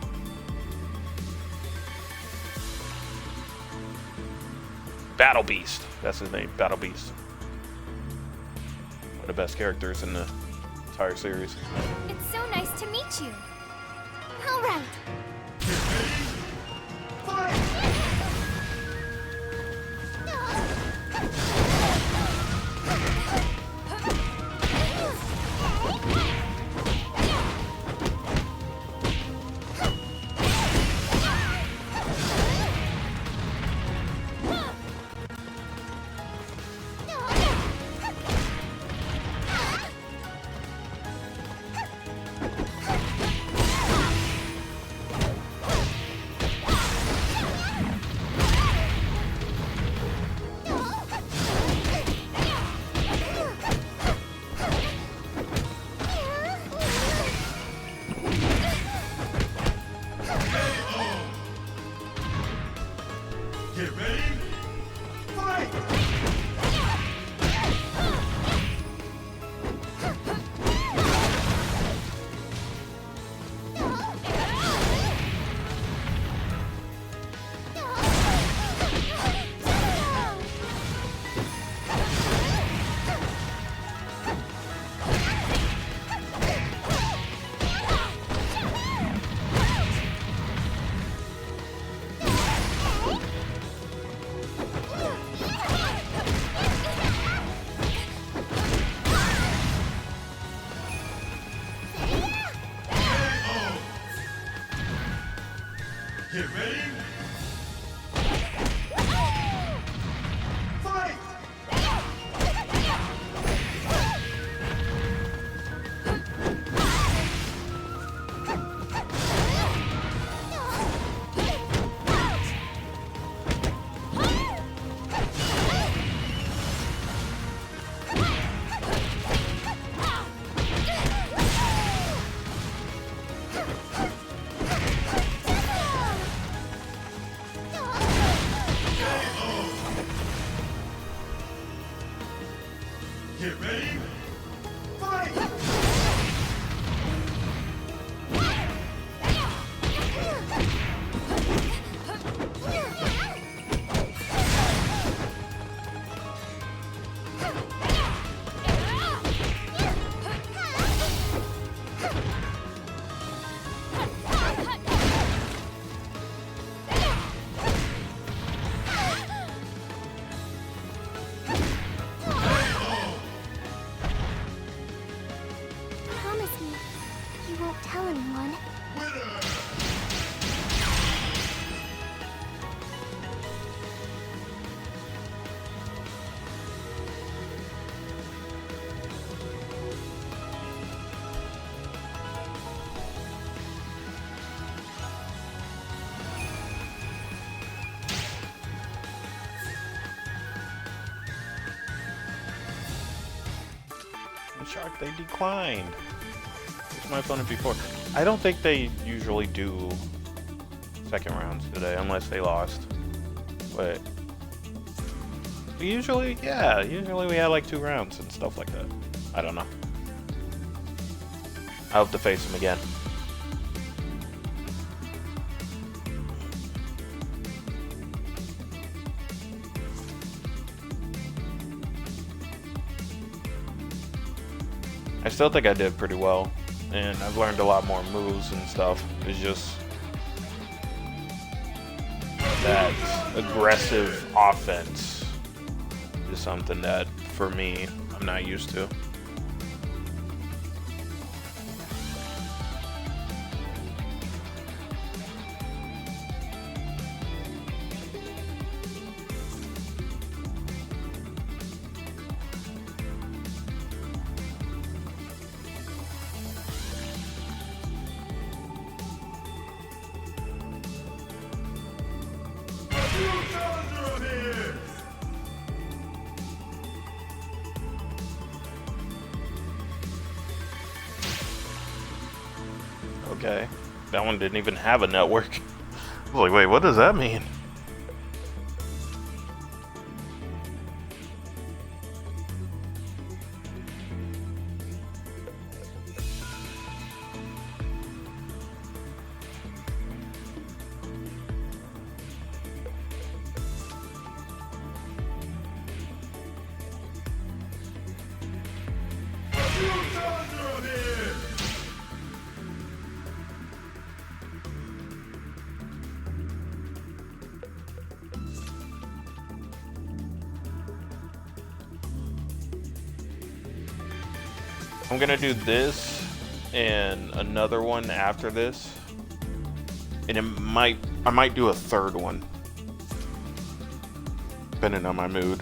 Battle Beast. That's his name, Battle Beast. One of the best characters in the entire series. It's so nice to meet you. All right. Get ready. Fight! Get ready. Fight! Get ready. Fight! Promise me you won't tell anyone. Winner! I'm shocked they declined. to my opponent before. I don't think they usually do second rounds today unless they lost. But usually, yeah, usually we had like 2 rounds and stuff like that. I don't know. I hope to face him again. I still think I did pretty well, and I've learned a lot more moves and stuff. It's just that aggressive offense is something that, for me, I'm not used to. Okay, that one didn't even have a network. I was like, wait, what does that mean? I'm gonna do this and another one after this, and I might do a third one, depending on my mood.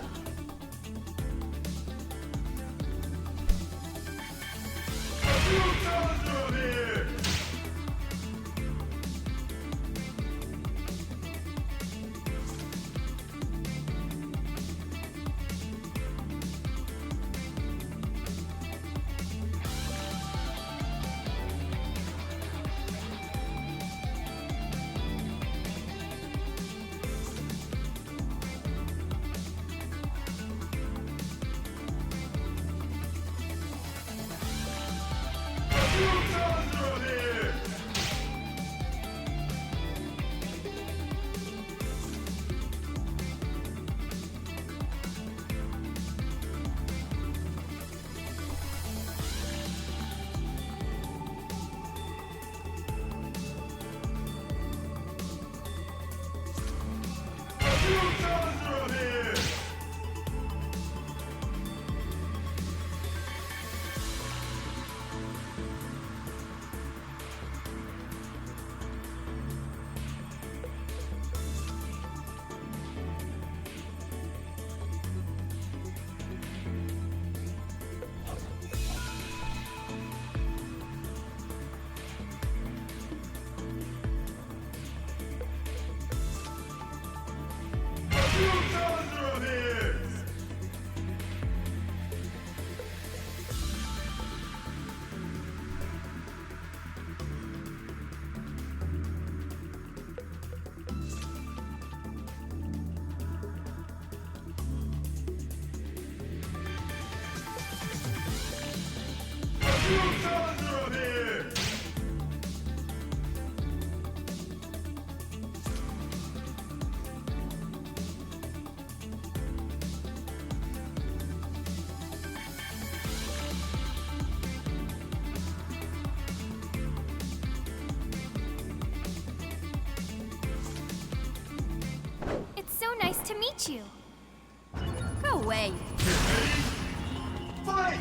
It's so nice to meet you. Go away. Fight!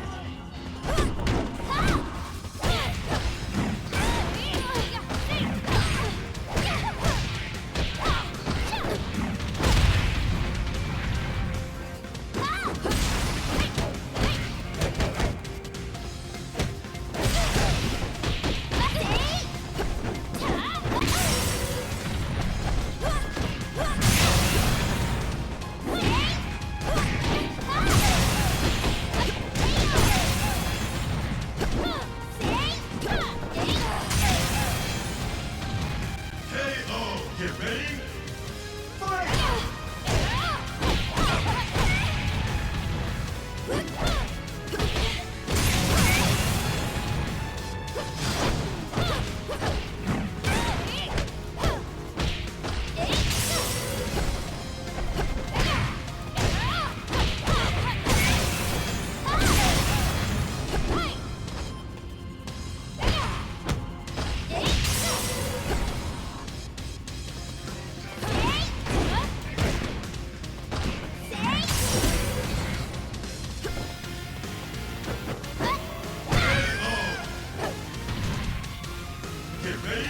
Get ready.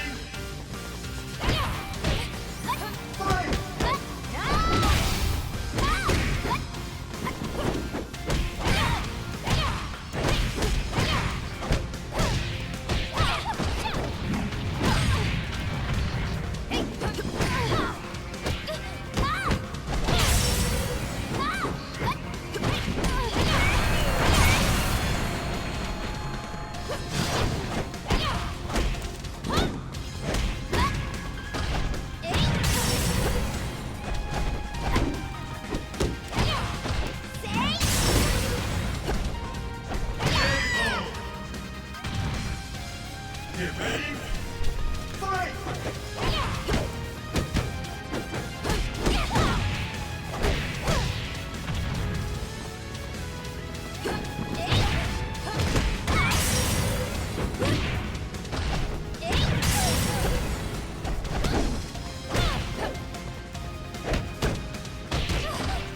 Fight! Get ready. Fight!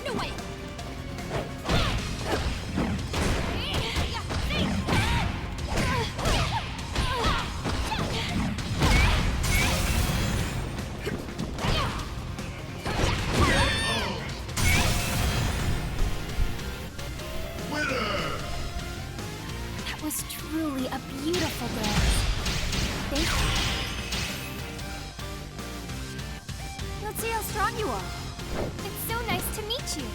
No way! Winner! That was truly a beautiful dance. Thank you. Let's see how strong you are. It's so nice to meet you.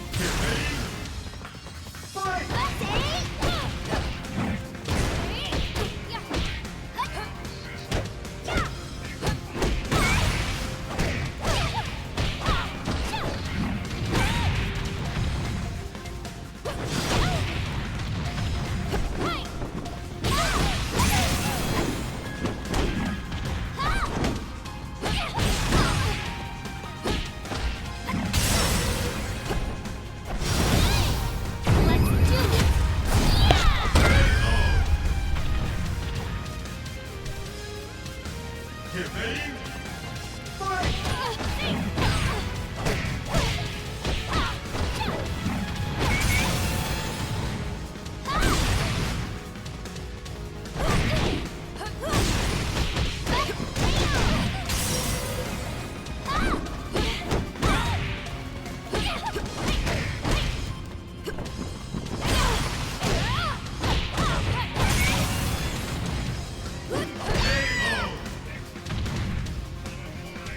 Get ready. Fight!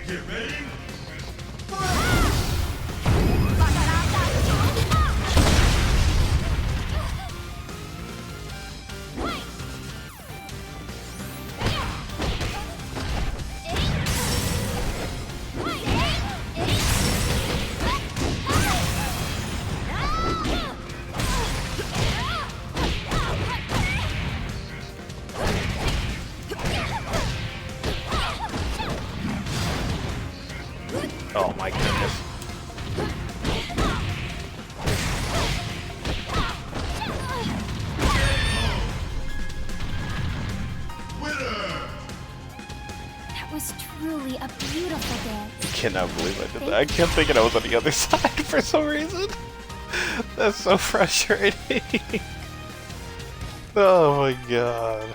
Get ready. Fight! Get ready. Oh my goodness. Winner! That was truly a beautiful dance. I cannot believe I did that. I kept thinking I was on the other side for some reason. That's so frustrating. Oh my god.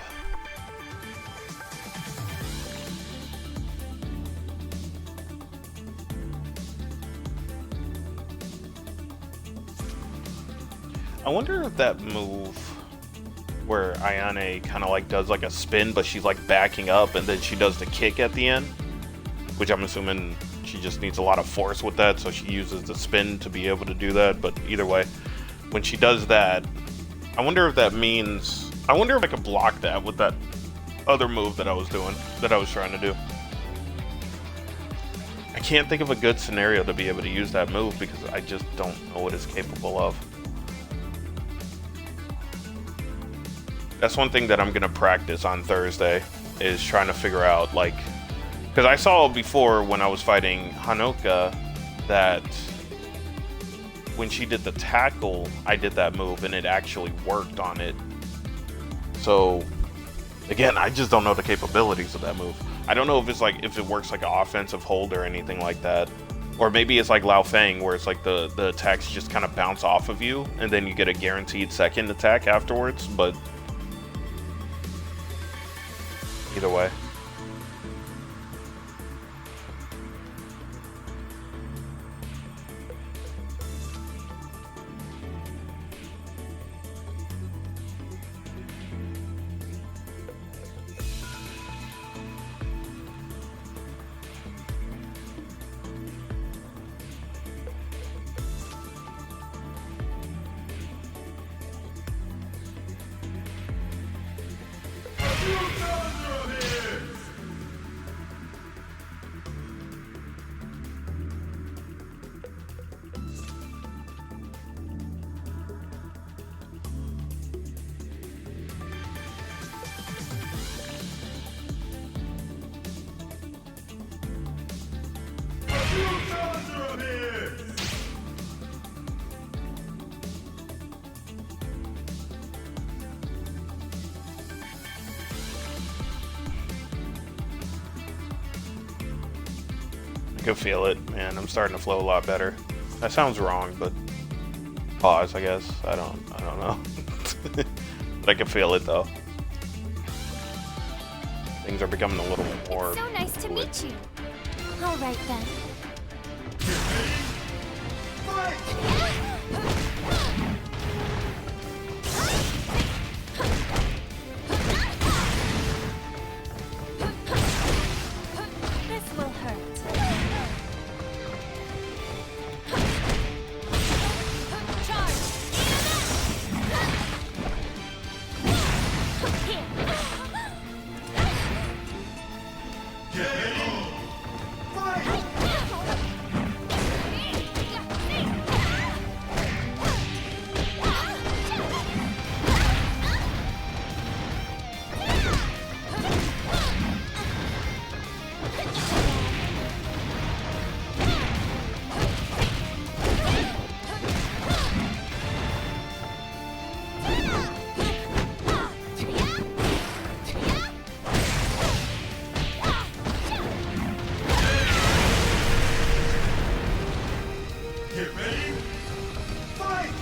I wonder if that move where Ayane kind of like does like a spin, but she's like backing up and then she does the kick at the end, which I'm assuming she just needs a lot of force with that, so she uses the spin to be able to do that. But either way, when she does that, I wonder if that means, I wonder if I could block that with that other move that I was doing, that I was trying to do. I can't think of a good scenario to be able to use that move because I just don't know what it's capable of. That's one thing that I'm gonna practice on Thursday, is trying to figure out, like, because I saw before when I was fighting Hanoka that when she did the tackle, I did that move and it actually worked on it. So again, I just don't know the capabilities of that move. I don't know if it's like, if it works like an offensive hold or anything like that, or maybe it's like Lao Fang where it's like the attacks just kind of bounce off of you and then you get a guaranteed second attack afterwards. But either way, could feel it, man. I'm starting to flow a lot better. That sounds wrong, but pause, I guess. I don't know. But I can feel it though. Things are becoming a little more. So nice to meet you. All right then. This will hurt. Charge! Get ready. Fight!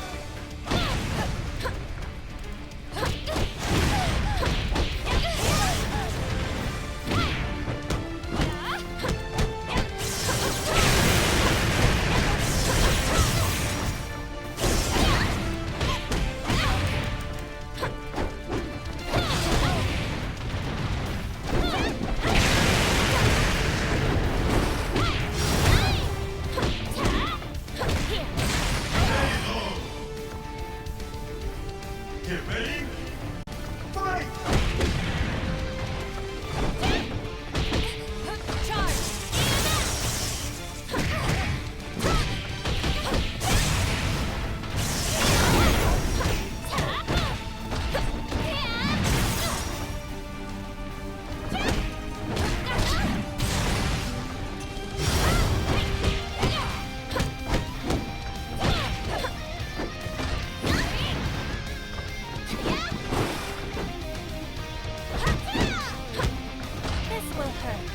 Get ready. Fight! This will hurt.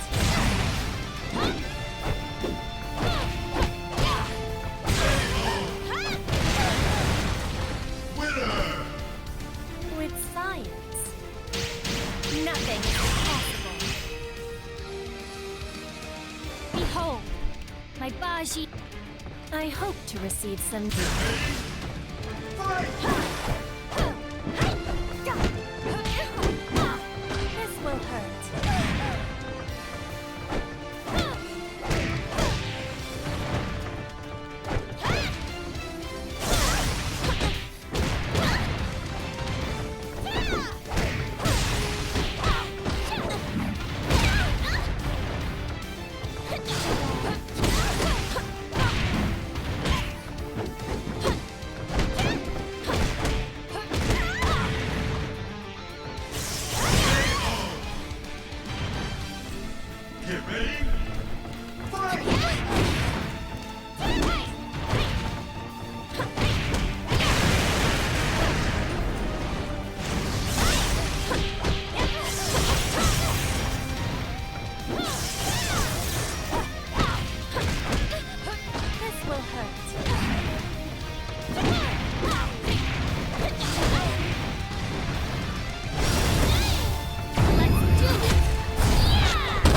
Winner! With science, nothing is possible. Behold, my Baji. I hope to receive some. Fight! This will hurt. Get ready. Fight! This will hurt. Let's do this! Yeah!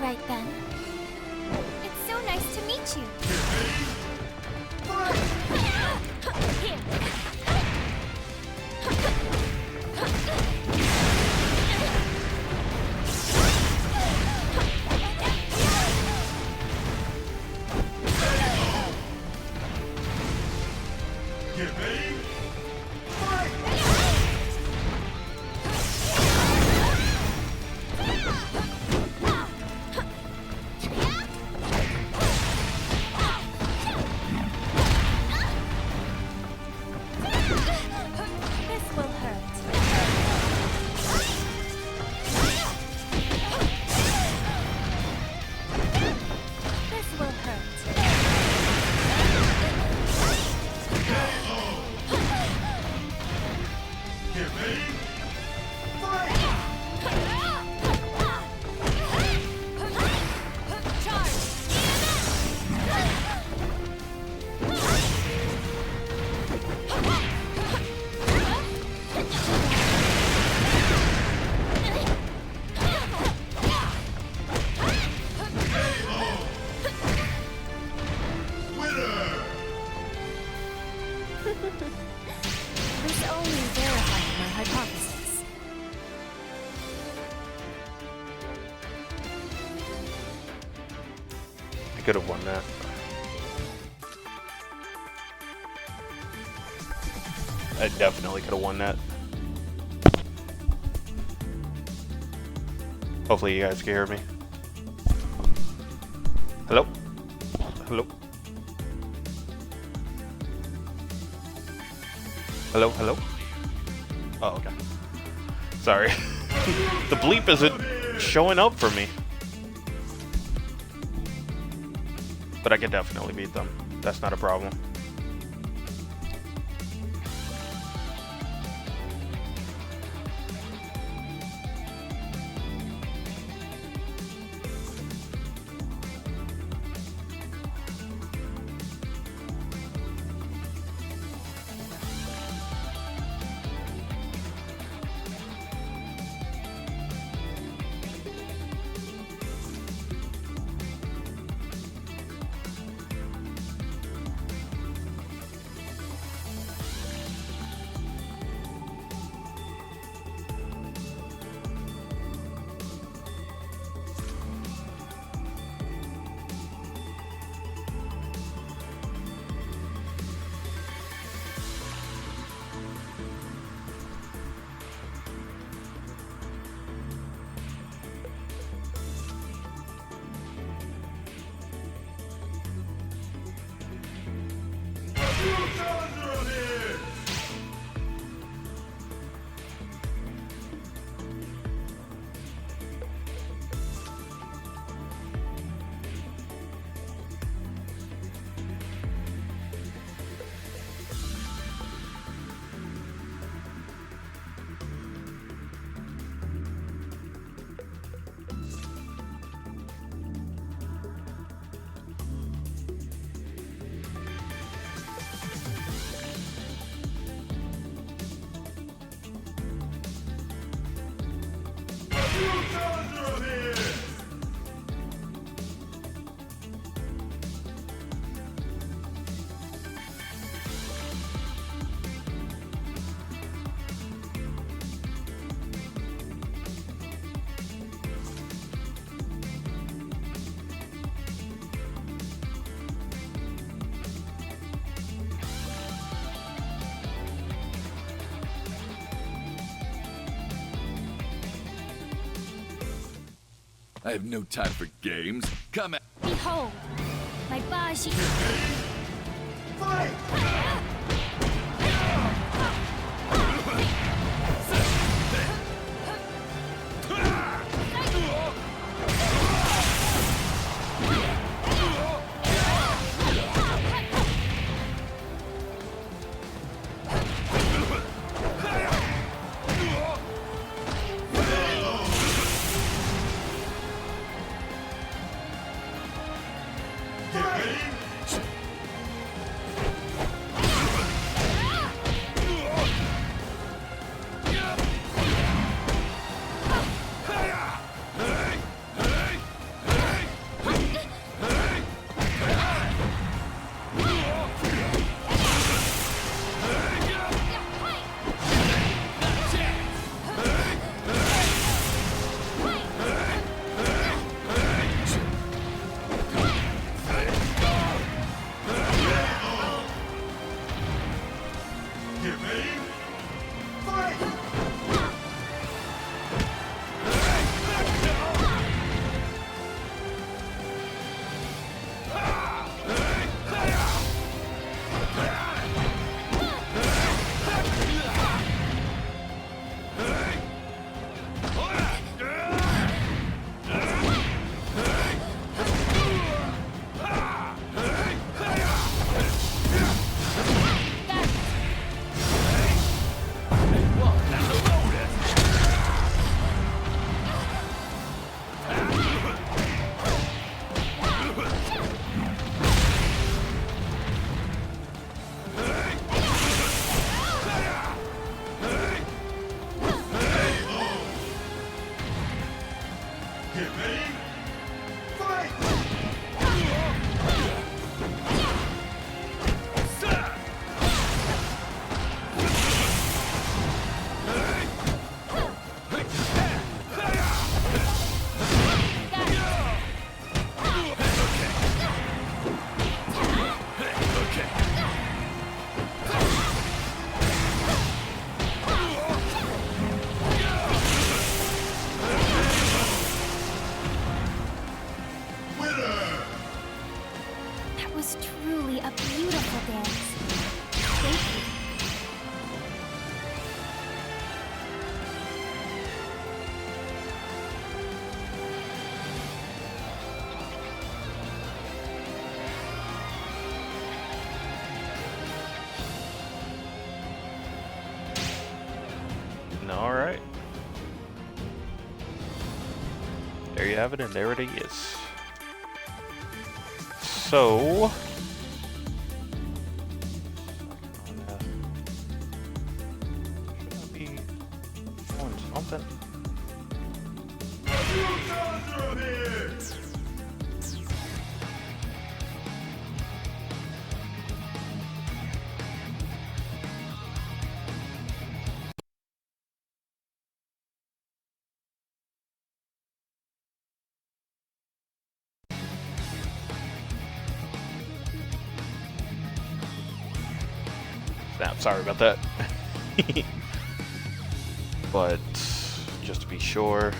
right then. It's so nice to meet you. Here. Get ready. Fight! This will hurt. This will hurt. Get ready. Fight! Winner! This only verified my hypothesis. I could have won that. I definitely could have won that. Hopefully you guys can hear me. Hello? Hello? Hello? Hello? Oh, okay. Sorry. The bleep isn't showing up for me. But I can definitely beat them. That's not a problem. I have no time for games. Come at. Behold, my Baji. Fight! Get ready. All right. There you have it, and there it is. So, should I be showing something? You guys are here! Snap, sorry about that. But just to be sure.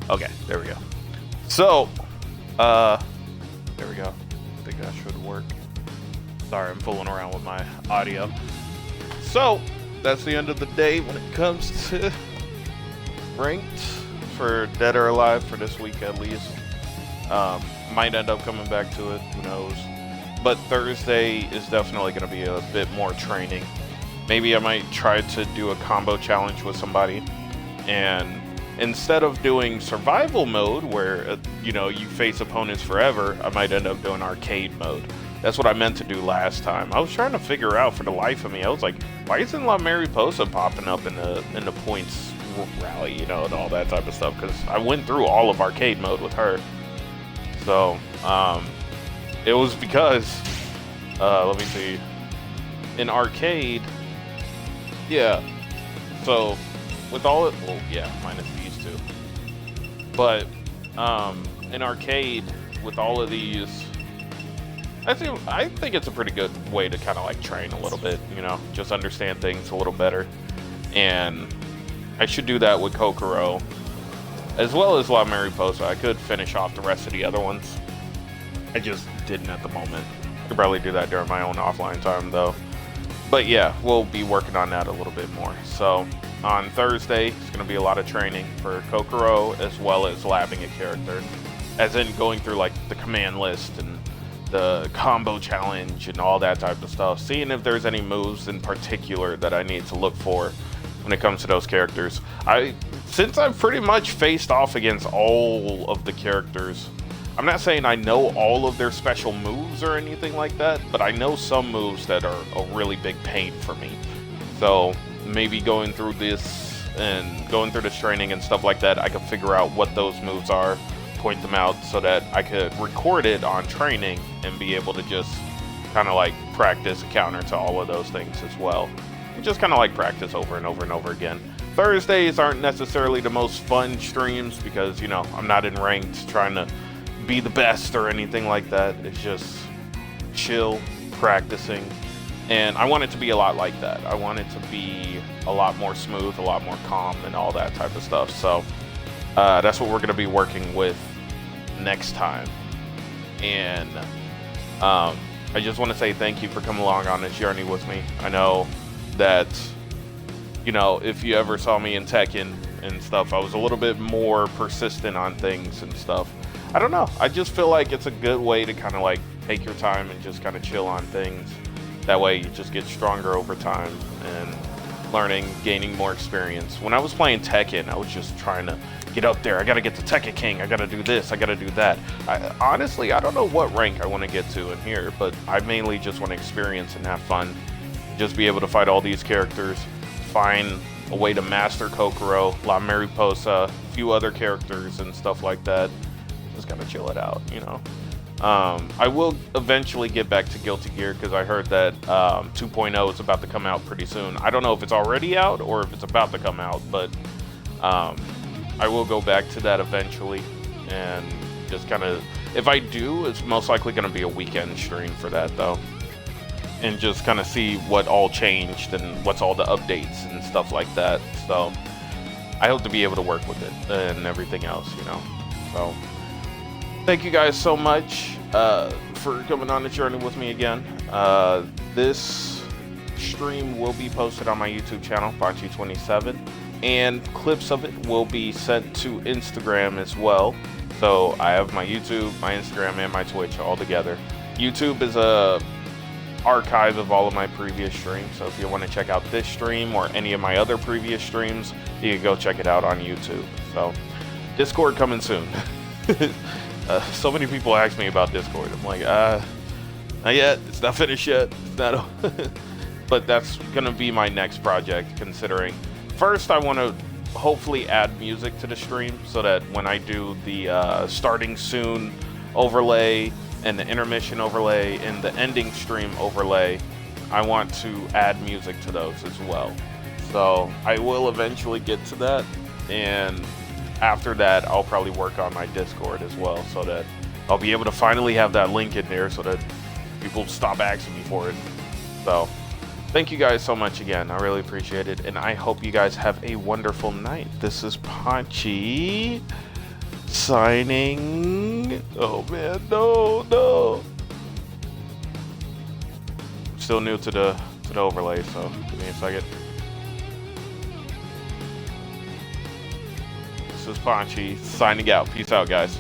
Okay, there we go. So, there we go. I think that should work. Sorry, I'm fooling around with my audio. So, that's the end of the day when it comes to ranked for Dead or Alive for this week at least. Might end up coming back to it, who knows. But Thursday is definitely going to be a bit more training. Maybe I might try to do a combo challenge with somebody, and instead of doing survival mode where you face opponents forever, I might end up doing arcade mode. That's what I meant to do last time. I was trying to figure out for the life of me. I was like, why isn't La Mariposa popping up in the points rally, and all that type of stuff? Because I went through all of arcade mode with her. So, it was because, let me see, in arcade, yeah, so, with all well, yeah, minus these two, but, in arcade, with all of these, I think it's a pretty good way to kind of like train a little bit, just understand things a little better, and I should do that with Kokoro, as well as La Mariposa. I could finish off the rest of the other ones. I just didn't at the moment. I could probably do that during my own offline time though. But yeah, we'll be working on that a little bit more. So on Thursday, it's going to be a lot of training for Kokoro as well as labbing a character. As in going through like the command list and the combo challenge and all that type of stuff. Seeing if there's any moves in particular that I need to look for when it comes to those characters. Since I've pretty much faced off against all of the characters, I'm not saying I know all of their special moves or anything like that, but I know some moves that are a really big pain for me. So maybe going through this and going through this training and stuff like that, I could figure out what those moves are, point them out so that I could record it on training and be able to just kind of like practice a counter to all of those things as well. And just kind of like practice over and over and over again. Thursdays aren't necessarily the most fun streams because, I'm not in ranked trying to be the best or anything like that. It's just chill, practicing. And I want it to be a lot like that. I want it to be a lot more smooth, a lot more calm, and all that type of stuff. So that's what we're going to be working with next time. And I just want to say thank you for coming along on this journey with me. I know that, if you ever saw me in Tekken and stuff, I was a little bit more persistent on things and stuff. I don't know. I just feel like it's a good way to kind of like take your time and just kind of chill on things. That way you just get stronger over time and learning, gaining more experience. When I was playing Tekken, I was just trying to get up there. I got to get to Tekken King. I got to do this. I got to do that. Honestly, I don't know what rank I want to get to in here, but I mainly just want to experience and have fun. Just be able to fight all these characters, find a way to master Kokoro, La Mariposa, a few other characters and stuff like that. Just gotta chill it out, I will eventually get back to Guilty Gear because I heard that 2.0 is about to come out pretty soon. I don't know if it's already out or if it's about to come out, but I will go back to that eventually and just kind of, if I do, it's most likely going to be a weekend stream for that though, and just kind of see what all changed and what's all the updates and stuff like that. So I hope to be able to work with it and everything else, so thank you guys so much for coming on the journey with me again. This stream will be posted on my YouTube channel, Bonchi27, and clips of it will be sent to Instagram as well. So I have my YouTube, my Instagram, and my Twitch all together. YouTube is archive of all of my previous streams. So if you want to check out this stream or any of my other previous streams, you can go check it out on YouTube. So Discord coming soon. So many people ask me about Discord. I'm like, not yet. It's not finished yet. It's not. But that's gonna be my next project. Considering first, I want to hopefully add music to the stream so that when I do the starting soon overlay and the intermission overlay and the ending stream overlay, I want to add music to those as well. So I will eventually get to that, and after that I'll probably work on my Discord as well, so that I'll be able to finally have that link in there so that people stop asking me for it. So thank you guys so much again. I really appreciate it, and I hope you guys have a wonderful night. This is Ponchi signing. Oh man, no. Still new to the overlay, so give me a second. This is Ponchi signing out. Peace out, guys.